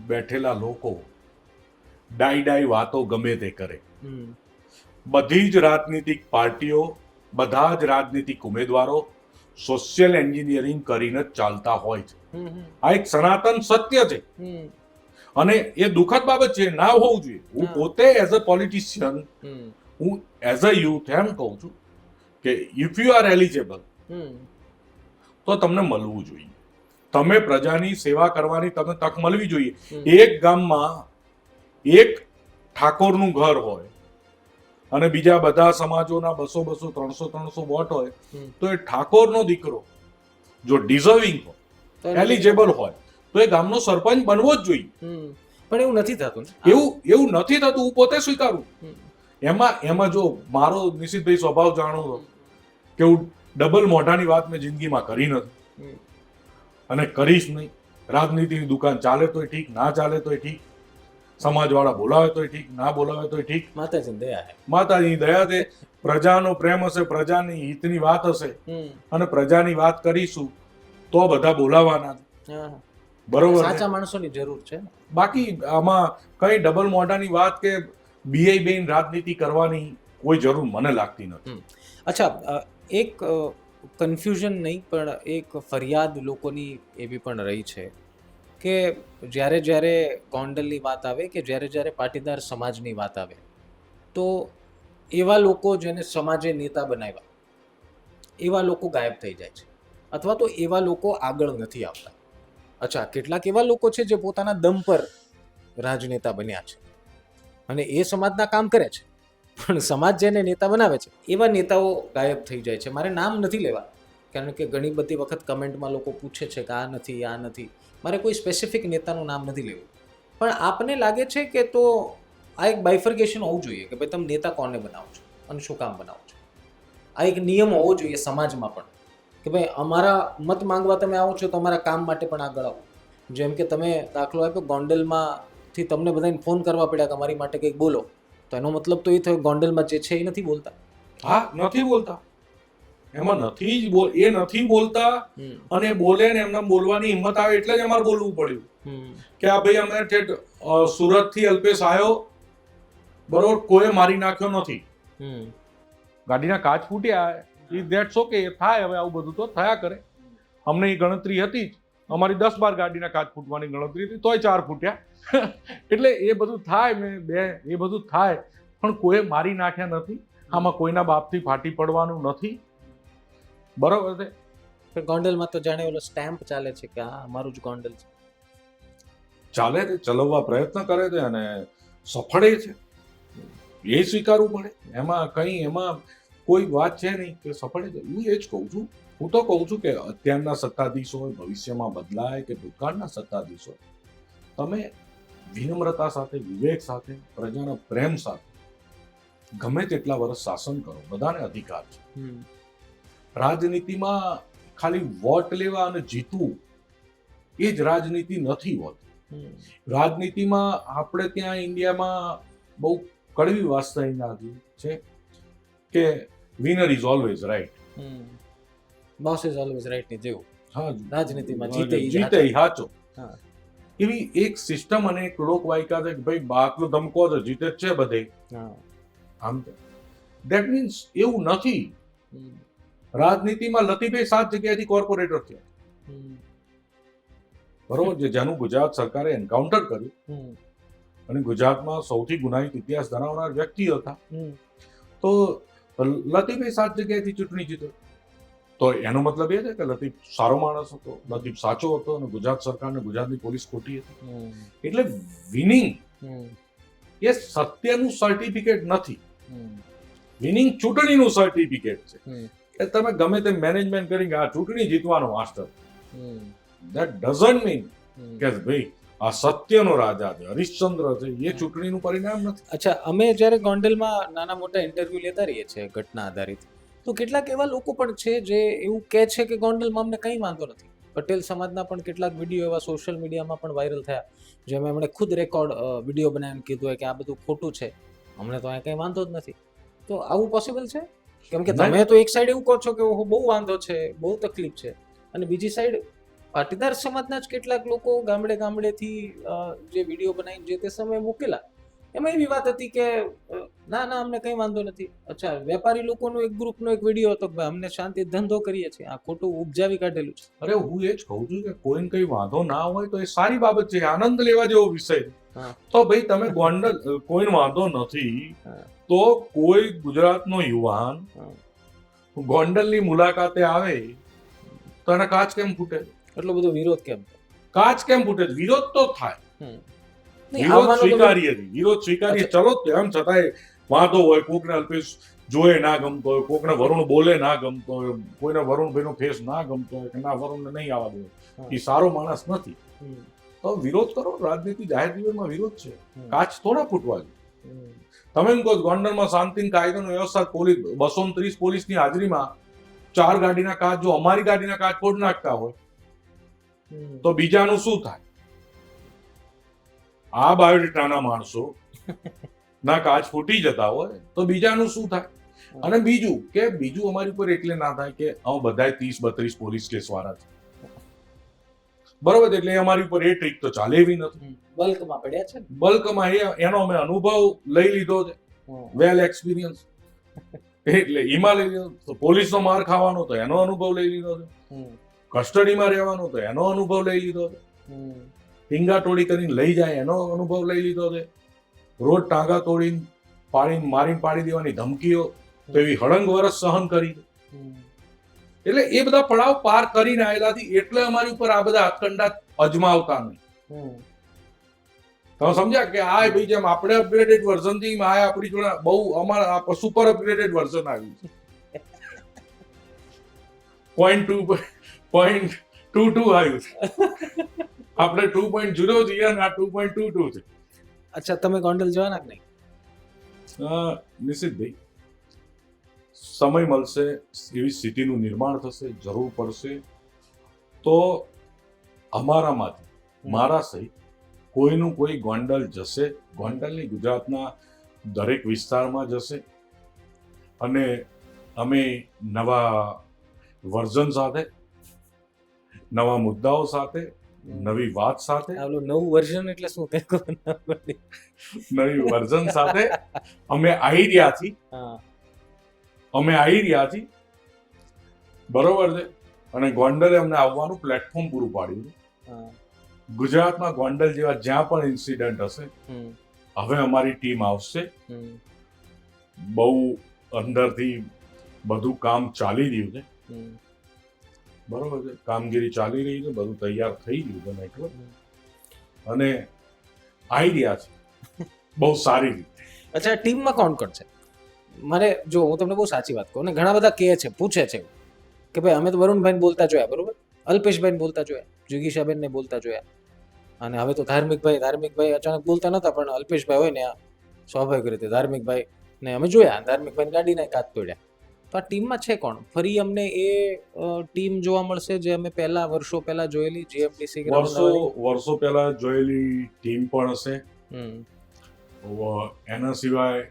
બેઠેલા લોકો ડાઈ વાતો ગમે તે કરે. બધી જ રાજનીતિક પાર્ટીઓ, બધા જ રાજનીતિક ઉમેદવારો સોશિયલ એન્જિનિયરિંગ કરીને જ ચાલતા હોય છે. આ એક સનાતન સત્ય છે અને એ દુઃખદ બાબત છે, ના હોવું જોઈએ. હું પોતે એઝ અ પોલિટિશિયન, હું એઝ અ યુથ એમ કહું છું કે ઇફ યુ આર એલિજિબલ તો તમને મળવું જોઈએ. તમે પ્રજાની સેવા કરવાની તમને તક મળવી જોઈએ. એક ગામમાં એક ઠાકોરનું ઘર હોય અને બીજા બધા સમાજોના 200 300 વોટ હોય, તો એ ઠાકોરનો દીકરો જો ડિઝર્વિંગ હોય, એલિજિબલ હોય, તો એ ગામનો સરપંચ બનવો જ જોઈએ. પણ એવું નથી થતું. એવું નથી થતું. હું પોતે સ્વીકારું. એમાં જો મારો નિશિતભાઈ સ્વભાવ જાણો કે હું ડબલ મોઢાની વાત મેં જિંદગીમાં કરી નથી અને કરીશ નહીં. રાજનીતિની દુકાન ચાલે તોય ઠીક, ના ચાલે તોય ઠીક, સમાજવાળા બોલાવે તોય ઠીક, ના બોલાવે તોય ઠીક. માતાજીની દયા છે. માતાજીની દયા છે. પ્રજાનો પ્રેમ હશે, પ્રજાની હિતની વાત હશે અને પ્રજાની વાત કરીશું તો બધા બોલાવાના. બરોબર, સાચા માણસોની જરૂર છે. બાકી આમાં કઈ ડબલ મોઢાની વાત કે બીઆઈ બેન રાજનીતિ કરવાની કોઈ જરૂર મને લાગતી નથી. અચ્છા, એક કન્ફ્યુઝન નહીં પણ એક ફરિયાદ લોકોની એવી પણ રહી છે કે જ્યારે ગોંડલની વાત આવે કે જ્યારે પાટીદાર સમાજની વાત આવે તો એવા લોકો જેને સમાજે નેતા બનાવ્યા એવા લોકો ગાયબ થઈ જાય છે અથવા તો એવા લોકો આગળ નથી આવતા. અચ્છા, કેટલાક એવા લોકો છે જે પોતાના દમ પર રાજનેતા બન્યા છે અને એ સમાજના કામ કરે છે, પણ સમાજ જેને નેતા બનાવે છે એવા નેતાઓ ગાયબ થઈ જાય છે. મારે નામ નથી લેવા, કારણ કે ઘણી બધી વખત કમેન્ટમાં લોકો પૂછે છે કે આ નથી. મારે કોઈ સ્પેસિફિક નેતાનું નામ નથી લેવું, પણ આપને લાગે છે કે તો આ એક બાયફર્ગેશન હોવું જોઈએ કે ભાઈ તમે નેતા કોને બનાવો છો અને શું કામ બનાવો છો. આ એક નિયમ હોવો જોઈએ સમાજમાં પણ કે ભાઈ અમારા મત માંગવા તમે આવો છો તો અમારા કામ માટે પણ આગળ આવો. જેમ કે તમે દાખલો આપ્યો, ગોંડલમાંથી તમને બધાને ફોન કરવા પડ્યા કે અમારી માટે કંઈક બોલો, તો એનો મતલબ તો એ થયો ગોંડલમાં જે છે એ નથી બોલતા. હા, નથી બોલતા. એમાં નથી બોલતા અને બોલે ને એમને બોલવાની હિંમત આવે એટલે જ અમારે બોલવું પડ્યું કે આ ભાઈ અમે સુરત થી અલ્પેશ આવ્યો, બરોબર, કોઈ મારી નાખ્યો નથી, ગાડીના કાચ ફૂટ્યા, ધેટ્સ ઓકે, થાય. હવે આવું બધું તો થયા કરે. અમને એ ગણતરી હતી જ, અમારી 10-12 ગાડીના કાચ ફૂટવાની ગણતરી હતી, તોય 4 ફૂટ્યા. એટલે એ બધું થાય, એ બધું થાય, પણ કોઈ મારી નાખ્યા નથી. આમાં કોઈના બાપથી ફાટી પડવાનું નથી. બરોબર છે. ગોંડલમાં તો જાણે ઓલો સ્ટેમ્પ ચાલે છે કે આ અમારું જ ગોંડલ છે. ચાલે છે, ચલાવવા પ્રયત્ન કરે છે અને સફળે છે, એ સ્વીકારવું પડે. એમાં કોઈ વાત છે નહીં કે સફળે છે. હું એ જ કહું છું. હું તો કહું છું કે અત્યારના સત્તાધીશ હોય, ભવિષ્યમાં બદલાય કે ભૂતકાળના સત્તાધીશ હોય, તમે વિનમ્રતા સાથે, વિવેક સાથે, પ્રજાના પ્રેમ સાથે ગમે તેટલા વર્ષ શાસન કરો, બધાને અધિકાર છે. રાજનીતિમાં ખાલી વોટ લેવા અને જીતવું એ જ રાજનીતિ નથી હોતી. રાજનીતિમાં આપણે ત્યાં ઇન્ડિયામાં બહુ કડવી વાસ્તવિકતા છે કે winner is always right, boss is always right ની જેવું. હા, રાજનીતિમાં જીતે સાચો. એવી એક સિસ્ટમ અને એક લોકવાયકા છે કે ભાઈ બાકલો ધમકો તો જીતે જ છે બધે. આમ ધેટ મીન્સ એવું નથી. રાજનીતિમાં લતીફે 7 જગ્યાએથી કોર્પોરેટર થયા, બરોબર છે, જેનું ગુજરાત સરકારે એન્કાઉન્ટર કર્યું અને ગુજરાતમાં સૌથી ગુનાહિત ઇતિહાસ ધરાવનાર વ્યક્તિ હતા. તો લતીફે 7 જગ્યાએથી ચૂંટણી જીતો. તો એનો મતલબ એ છે કે લતીફ સારો માણસ હતો, લતીફ સાચો હતો અને ગુજરાત સરકાર અને ગુજરાતની પોલીસ ખોટી હતી. એટલે વિનિંગ એ સત્યનું સર્ટિફિકેટ નથી. વિનિંગ ચૂંટણીનું સર્ટિફિકેટ છે. કે તમે ગમે તે મેનેજમેન્ટ કરી કે આ ચૂંટણી જીતવાનો માસ્ટર, ધેટ ડઝન્ટ મીન કે ભાઈ આ સત્યનો રાજા છે, હરિશ્ચંદ્ર છે, એ ચૂંટણીનું પરિણામ નથી. અચ્છા, અમે જ્યારે ગોંડલમાં નાના મોટા ઇન્ટરવ્યુ લેતા રહીએ છીએ ઘટના આધારિત, તો કેટલાક એવા લોકો પણ છે જે એવું કહે છે કે ગોંડલમાં અમને કંઈ વાંધો નથી. પટેલ સમાજના પણ કેટલાક વિડીયો એવા સોશિયલ મીડિયામાં પણ વાયરલ થયા, જેમાં એમણે ખુદ રેકોર્ડ વિડીયો બનાવીને કીધું હોય કે આ બધું ખોટું છે, અમને તો અહીંયા કંઈ વાંધો જ નથી. તો આવું પોસિબલ છે? કેમ કે તમે તો એક સાઈડ એવું કહો છો કે ઓહો બહુ વાંધો છે, બહુ તકલીફ છે, અને બીજી સાઈડ પાટીદાર સમાજના જ કેટલાક લોકો ગામડેથી જે વિડીયો બનાવીને જે તે સમયે મૂકેલા, એમાં એવી વાત હતી કે ના ના અમને કંઈ વાંધો નથી. અચ્છા, વેપારી લોકોનો એક ગ્રુપનો એક વિડીયો હતો કે ભાઈ અમને શાંતિ ધંધો કરીએ છીએ, આ ખોટું ઉપજાવી કાઢેલું છે. અરે હું એ જ કહું છું કે કોઈને કઈ વાંધો ના હોય તો એ સારી બાબત છે, આનંદ લેવા જેવો વિષય છે. તો ભાઈ તમે ગોંડલ કોઈને વાંધો નથી, તો કોઈ ગુજરાતનો યુવાન ગોંડલની મુલાકાતે આવે તો એના કાચ કેમ ફૂટે? એટલો બધો વિરોધ કેમ? કાચ કેમ ફૂટે? વિરોધ તો થાય, નહીં, વિરોધ આવવાનો તો સ્વીકારીએ છીએ, વિરોધ સ્વીકારીએ. ચલો તેમ છતાંય વાંધો હોય, કોકને અલ્પેશ જોએ ના ગમતો હોય, કોકને વરુણ બોલે ના ગમતો હોય, કોઈને વરુણભાઈનો ફેસ ના ગમતો હોય કે ના વરુણને નહીં આવવા દો, એ સારો માણસ નથી, તો વિરોધ કરો. રાજનીતિ જાહેર જીવનમાં વિરોધ છે, કાચ થોડા ફૂટવા જોઈએ. તમે એમ કહો ગોંડલમાં શાંતિ કાયદાનો વ્યવસ્થા, પોલીસ 230 પોલીસની હાજરીમાં 4 ગાડીના કાચ, જો અમારી ગાડીના કાચ ફોડી નાખતા હોય તો બીજાનું શું થાય? આ બાયોડેટાના માણસો ના કાચ ફૂટી જતા હોય તો બીજાનું શું થાય? અને બીજું અમારી ઉપર એટલે ના થાય કે અમે બધા 30-32 પોલીસ કેસ વાળા છે, બરોબર? એટલે અમારી ઉપર એ ટ્રીક તો ચાલે એવી નથી. બલ્કમાં પડ્યા છે, બલ્કમાં એનો અમે અનુભવ લઈ લીધો છે, વેલ એક્સપિરિયન્સ. એટલે એમાં લઈ લીધો. તો પોલીસનો માર ખાવાનો તો એનો અનુભવ લઈ લીધો છે, કસ્ટડીમાં રહેવાનો તો એનો અનુભવ લઈ લીધો છે, ટીંગા તોડી કરીને લઈ જાય એનો અનુભવ લઈ લીધો છે, રોજ ટાંગા તોડીને મારીને પાડી દેવાની ધમકીઓ તો એવી હળંગ વરસ સહન કરી. એટલે એ બધા પડાવ પાર કરીને આવેલાથી એટલે અમારી ઉપર આ બધા હાથકંડા અજમાવતા નહીં. તમે સમજ્યા કે આ ભાઈ જેમ આપણે અપગ્રેડેડ વર્ઝન થી આ આપણી જોડે બહુ અમારા સુપર અપગ્રેડેડ વર્ઝન આવ્યું છે. 0.22 આવ્યું છે, આપણે 2.0 છીએ અને આ 2.22 છે. અચ્છા, તમે ગોંડલ જવાના કે નહીં? નિશ્ચિતભાઈ સમય મળશે, એવી સ્થિતિનું નિર્માણ થશે, જરૂર પડશે તો અમારામાંથી, મારા સહિત કોઈનું કોઈ ગોંડલ જશે. ગોંડલની ગુજરાતના દરેક વિસ્તારમાં જશે અને અમે નવા વર્ઝન સાથે, નવા મુદ્દાઓ સાથે, નવી વાત સાથે, નવું વર્ઝન એટલે શું? નવી વર્ઝન સાથે અમે આવી રહ્યા છીએ, બરોબર છે. અને ગોંડલે અમને આવવાનું પ્લેટફોર્મ પૂરું પાડ્યું છે. ગુજરાતમાં ગોંડલ જેવા જ્યાં પણ ઇન્સિડન્ટ હશે, હવે અમારી ટીમ આવશે. બહુ અંદરથી બધું કામ ચાલી રહ્યું છે, બરોબર છે, કામગીરી ચાલી રહી છે, બધું તૈયાર થઈ ગયું છે નેટવર્ક, અને આવી રહ્યા છે બહુ સારી રીતે. અચ્છા, ટીમમાં કોણ કોણ છે? મારે જો હું તમને બહુ સાચી વાત કહું, ને ઘણા બધા કહે છે, પૂછે છે કે ભાઈ અમે તો વરુણભાઈને બોલતા જોયા, બરોબર, અલ્પેશભાઈને બોલતા જોયા, જિગીશાબેનને બોલતા જોયા, અને હવે તો ધાર્મિકભાઈ અચાનક બોલતા નતા, પણ અલ્પેશભાઈ હોય ને આ સ્વાભાવિક રીતે ધાર્મિકભાઈ ને અમે જોયા, ધાર્મિકભાઈ ગાડીના કાચ તોડ્યા. તો આ ટીમમાં છે કોણ? ફરી અમને એ ટીમ જોવા મળશે જે અમે વર્ષો પહેલા જોયેલી જીએમડીસી વર્ષો પહેલા જોયેલી ટીમ પણ હશે. એના સિવાય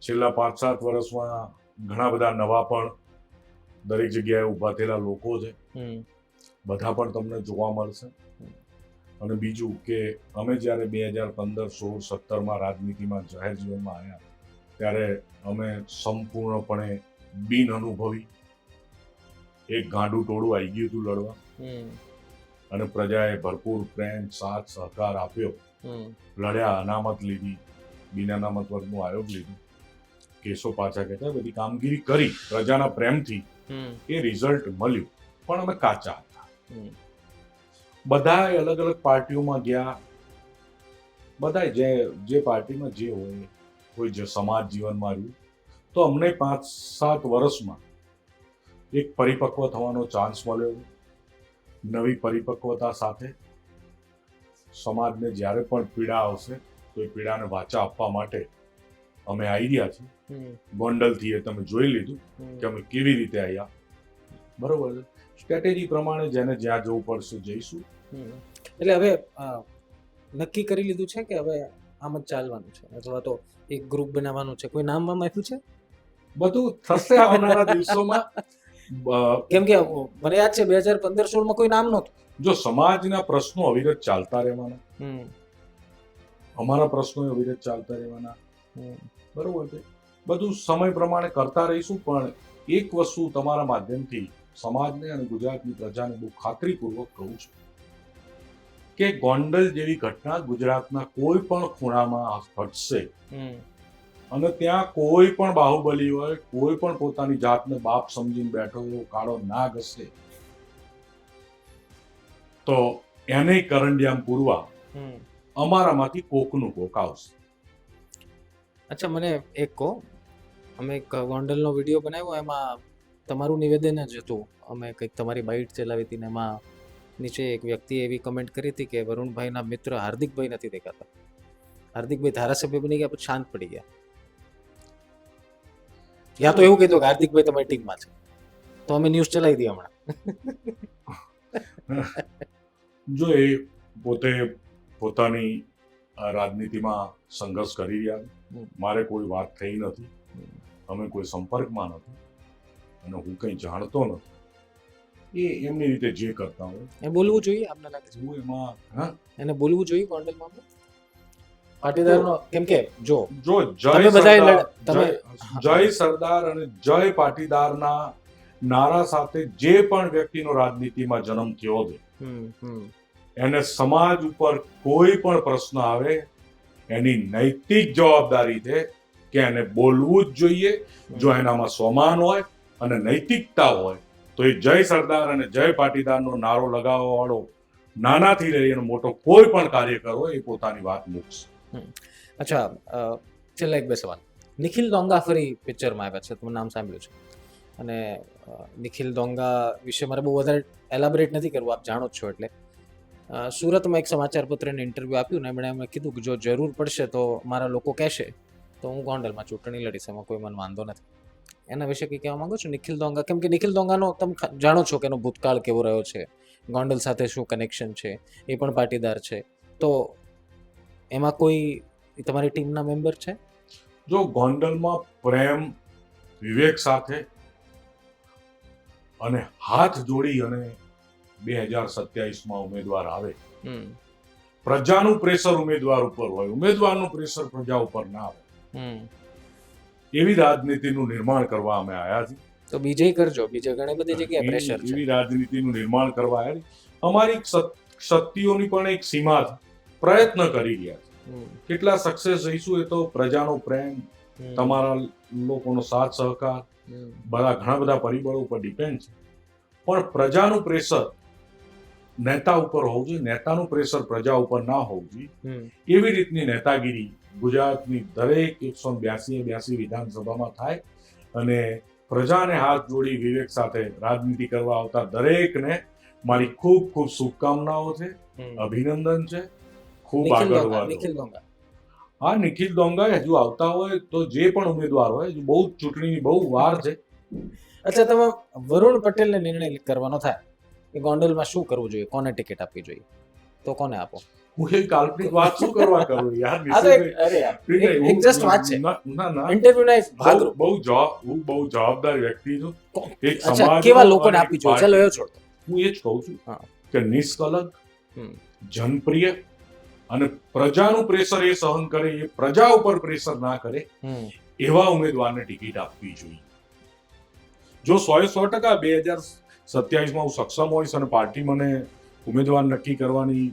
છેલ્લા 5-7 વર્ષમાં ઘણા બધા નવા પણ દરેક જગ્યાએ ઉભા થયેલા લોકો છે, બધા પણ તમને જોવા મળશે. અને બીજું કે અમે જ્યારે 2015, 16, 17માં રાજનીતિમાં જાહેર જીવનમાં આવ્યા ત્યારે અમે સંપૂર્ણપણે બિન અનુભવી એક ગાંડું ટોળું આવી ગયું હતું લડવા, અને પ્રજાએ ભરપૂર પ્રેમ, સાથ, સહકાર આપ્યો, લડ્યા, અનામત લીધી, બિન અનામત વર્ગનું આયોગ લીધું, કેસો પાછા ખેંચાય, બધી કામગીરી કરી પ્રજાના પ્રેમથી, એ રિઝલ્ટ મળ્યું. પણ અમે કાચા હતા. બધા અલગ અલગ પાર્ટીઓમાં ગયા. બધા જે પાર્ટીમાં જે હોય, કોઈ જે સમાજ જીવનમાં રહ્યું, તો અમને 5-7 વર્ષમાં એક પરિપક્વ થવાનો ચાન્સ મળ્યો. નવી પરિપક્વતા સાથે સમાજને જ્યારે પણ પીડા આવશે તો એ પીડાને વાચા આપવા માટે અમે આવી રહ્યા છીએ. ગોંડલથી એ તમે જોઈ લીધું કે અમે કેવી રીતે આવ્યા. બરોબર છે. સ્ટ્રેટેજી પ્રમાણે જેને જ્યાં જવું પડશે જઈશું. એટલે હવે નક્કી કરી લીધું છે કે હવે આમ જ ચાલવાનું છે, અથવા તો એક ગ્રુપ બનાવવાનું છે? કોઈ નામ આપ્યું છે? બધું થશે આવનારા દિવસોમાં. કેમ કે મને યાદ છે 2015-16 કોઈ નામ નહોતું. જો સમાજના પ્રશ્નો અવિરત ચાલતા રહેવાના, અમારા પ્રશ્નો અવિરત ચાલતા રહેવાના. બરોબર છે. બધું સમય પ્રમાણે કરતા રહીશું. પણ એક વસ્તુ તમારા માધ્યમથી સમાજને અને ગુજરાતની પ્રજાને બહુ ખાતરીપૂર્વક કહું છું કે ગોંડલ જેવી ઘટના ગુજરાતના કોઈ પણ ખૂણામાં ઘટશે અને ત્યાં કોઈ પણ બાહુબલી હોય, કોઈ પણ પોતાની જાતને બાપ સમજીને બેઠો એવો કાળો નાગ હશે તો એને કરંડિયામ પૂરવા અમારામાંથી કોકનું કોક આવશે. અચ્છા, મને એક કહો. અમે એક ગોંડલનો વિડીયો બનાવ્યો, એમાં તમારું નિવેદન જ હતું. અમે કંઈક તમારી બાઇટ ચલાવી હતી ને એમાં નીચે એક વ્યક્તિએ એવી કમેન્ટ કરી હતી કે વરુણભાઈના મિત્ર હાર્દિકભાઈ નથી દેખાતા. હાર્દિકભાઈ ધારાસભ્ય બની ગયા પછી શાંત પડી ગયા. યા તો એવું કીધું કે હાર્દિકભાઈ તમારી ટીમમાં છે, તો અમે ન્યૂઝ ચલાવી દઈએ હમણાં. જો એ પોતે પોતાની રાજનીતિમાં સંઘર્ષ કરી રહ્યા. મારે કોઈ વાત થઈ નથી, અમે કોઈ સંપર્કમાં નથી અને હું કંઈ જાણતો નથી. એ એમની રીતે જે કરતા હોય એ બોલવું જોઈએ. આપને લાગે છે હું એમાં એને બોલવું જોઈએ ગોંડલમાં પાટીદારનો? કેમ કે જો જય સરદાર અને જય પાટીદારના નારા સાથે જે પણ વ્યક્તિનો રાજનીતિમાં જન્મ થયો છે એને સમાજ ઉપર કોઈ પણ પ્રશ્ન આવે એની નૈતિક જવાબદારી છે કે એને બોલવું જ જોઈએ. જો એનામાં સ્વમાન હોય અને નૈતિકતા હોય તો એ જય સરદાર અને જય પાટીદારનો નારો લગાવવા વાળો નાનાથી લઈને મોટો કોઈ પણ કાર્યકર હોય એ પોતાની વાત મૂકશે. અચ્છા, છેલ્લા 1-2 સવાલ. નિખિલ દોંગા ફરી પિક્ચરમાં આવ્યા છે, તમે નામ સાંભળ્યું છે? અને નિખિલ દોંગા વિશે મારે બહુ વધારે એલાબરેટ નથી કરવું, આપ જાણો જ છો. એટલે સુરતમાં એક સમાચાર પત્રને ઇન્ટરવ્યૂ આપ્યું ને એમણે એમને કીધું કે જો જરૂર પડશે તો મારા લોકો કહેશે તો હું ગોંડલમાં ચૂંટણી લડીશ, એમાં કોઈ મને વાંધો નથી. એના વિશે કંઈ કહેવા માંગો છો? નિખિલ દોંગા, કેમ કે નિખિલ દોંગાનો તમે જાણો છો કે એનો ભૂતકાળ કેવો રહ્યો છે, ગોંડલ સાથે શું કનેક્શન છે, એ પણ પાટીદાર છે, તો એમાં કોઈ તમારી ટીમના મેમ્બર છે? જો ગોંડલમાં પ્રેમ, વિવેક સાથે અને હાથ જોડી અને 2027માં ઉમેદવાર આવે, પ્રજાનું પ્રેશર ઉમેદવાર ઉપર હોય, ઉમેદવારનું પ્રેશર પ્રજા ઉપર ના આવે, એવી રાજનીતિનું નિર્માણ કરવા અમે આવ્યા છીએ. તો બીજે કરજો, બીજે ઘણી બધી જગ્યાએ પ્રેશર છે. એવી રાજનીતિનું નિર્માણ કરવા આવ્યા. અમારી શક્તિઓની પણ એક સીમા છે, પ્રયત્ન કરી રહ્યા છે. કેટલા સક્સેસ રહીશું એ તો પ્રજાનો પ્રેમ, તમારા લોકોનો સાથ સહકાર, ઘણા બધા પરિબળો ઉપર ડિપેન્ડ છે. પણ પ્રજાનું પ્રેશર નેતા ઉપર હોવું જોઈએ, નેતાનું પ્રેશર પ્રજા ઉપર ના હોવું જોઈએ. એવી રીતની નેતાગીરી ગુજરાતની દરેક 182 વિધાનસભામાં થાય અને પ્રજાને હાથ જોડી વિવેક સાથે રાજનીતિ કરવા આવતા દરેકને મારી ખૂબ ખૂબ શુભકામનાઓ છે, અભિનંદન છે. ખૂબ આગળ વધો. હા, નિખિલ દોંગા હજુ આવતા હોય તો જે પણ ઉમેદવાર હોય, હજુ બહુ ચૂંટણીની બહુ વાર છે. અચ્છા, તમે વરુણ પટેલને નિર્ણય કરવાનો થાય કે ગોંડલમાં શું કરવું જોઈએ, કોને ટિકિટ આપવી જોઈએ, તો કોને આપો? હું એ કાલ્પનિક વાત શું કરવા કરું યાર? એક જસ્ટ વાત છે, ઇન્ટરવ્યુના એક ભાગ. હું બહુ જવાબદાર વ્યક્તિ છું. એક સમાજ કેવા લોકોને આપવી જોઈએ? ચાલો એ છોડો, હું એ જ કહું છું કે નિષ્કલંક, જનપ્રિય અને પ્રજાનું પ્રેશર એ સહન કરે, એ પ્રજા ઉપર પ્રેશર ના કરે એવા ઉમેદવારને ટિકિટ આપવી જોઈએ. જો 100% 2027માં હું સક્ષમ હોઈશ અને પાર્ટી મને ઉમેદવાર નક્કી કરવાની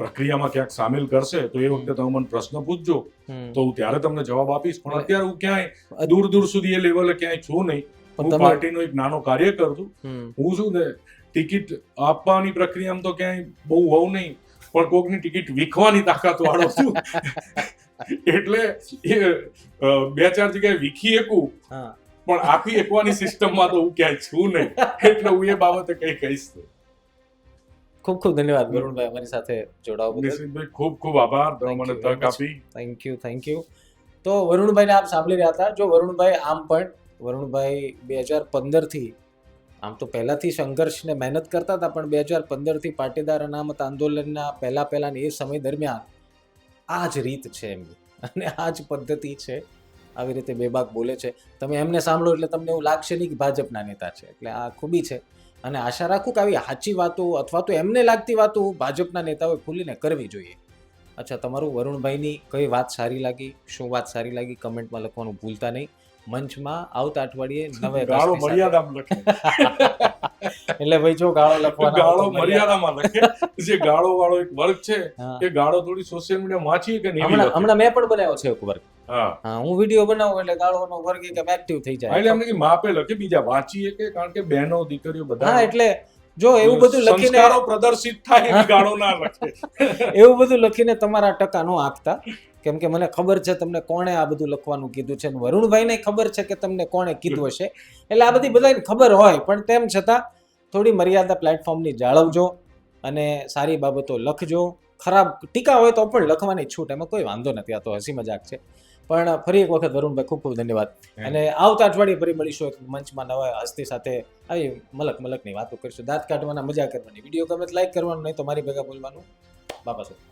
પ્રક્રિયામાં ક્યાંક સામેલ કરશે તો એ વખતે તમે મને પ્રશ્ન પૂછજો હમ. તો હું ત્યારે તમને જવાબ આપીશ. પણ એટલે- અત્યારે હું ક્યાંય દૂર દૂર સુધી એ લેવલે ક્યાંય છું નહીં. પણ હું તમે- પાર્ટીનો એક નાનો કાર્યકર છું. હમ. હું શું ને ટિકિટ આપવાની પ્રક્રિયામાં તો ક્યાંય બહુ હોઉં નહીં, પણ કોકની ટિકિટ વીખવાની તાકાત વાળો છું. એટલે એ બે ચાર જગ્યાએ વીખી શકું, હા. પણ આપી શકવાની સિસ્ટમમાં તો હું ક્યાંય છું નહીં. એટલે હું એ બાબતે કંઈ કહીશ નહીં. ખૂબ ખૂબ ધન્યવાદ વરુણભાઈ અમારી સાથે જોડાવા બદલ. નિશિતભાઈ ખૂબ ખૂબ આભાર, તમે Thank મને you very તક much. આપી. Thank you. તો વરુણભાઈને આપ સાંભળી રહ્યા હતા. જો વરુણભાઈ આમ પણ વરુણભાઈ 2015થી આમ તો પહેલાથી સંઘર્ષને મહેનત કરતા હતા, પણ 2015થી પાટીદાર અનામત આંદોલનના પહેલા એ સમય દરમિયાન આ જ રીત છે એમની અને આ જ પદ્ધતિ છે. આવી રીતે બેબાક બોલે છે. તમે એમને સાંભળો એટલે તમને એવું લાગશે નહીં કે ભાજપના નેતા છે. એટલે આ ખૂબી છે અને આશા રાખું કે આવી સાચી વાતો અથવા તો એમને લાગતી વાતો ભાજપના નેતાઓએ ખુલીને કરવી જોઈએ. અચ્છા, તમારું વરુણભાઈની કઈ વાત સારી લાગી, શું વાત સારી લાગી, કમેન્ટમાં લખવાનું ભૂલતા નહીં. મંચમાં આવતા અઠવાડિયે નવે ગાળો રસની સાથે. મર્યાદામાં લખે. એટલે ભાઈ જો ગાળો લખવાનો ગાળો મર્યાદામાં લખે. જે ગાળો વાળો એક વર્ગ છે હા. એ ગાળો થોડી સોશિયલ મીડિયા વાંચી કે નહીં લખે. હમણાં મેં પણ બનાવ્યો છે એક વર્ગ. હા, હા, હું વિડીયો બનાવું એટલે ગાળોનો વર્ગ એકદમ એક્ટિવ થઈ એટલે જાય. એમને કે માપે લખે, બીજા વાંચીએ કે, કારણ કે બહેનો દીકરીઓ બધા હા, એટલે જો એવું બધું લખીને સંસ્કારો પ્રદર્શિત થાય એવી ગાળો ના લખે. એવું બધું લખીને તમારા ટકા નો આંકતા, કેમ કે મને ખબર છે તમને કોણે આ બધું લખવાનું કીધું છે, વરુણભાઈને ખબર છે કે તમને કોણે કીધું હશે. એટલે આ બધી બધાને ખબર હોય, પણ તેમ છતાં થોડી મર્યાદા પ્લેટફોર્મની જાળવજો અને સારી બાબતો લખજો. ખરાબ ટીકા હોય તો પણ લખવાની છૂટ, એમાં કોઈ વાંધો નથી. આ તો હસી મજાક છે. પણ ફરી એક વખત વરુણભાઈ ખૂબ ખૂબ ધન્યવાદ. અને આવતા અઠવાડિયે ફરી મળીશું એક મંચમાં નવા હસ્તી સાથે. આવી મલકની વાતો કરીશું, દાંત કાઢવાના, મજા કરવાની. વિડીયો ગમે તો લાઈક કરવાનું, નહીં તો મારી ભેગા બોલવાનું. બાપા સાહેબ.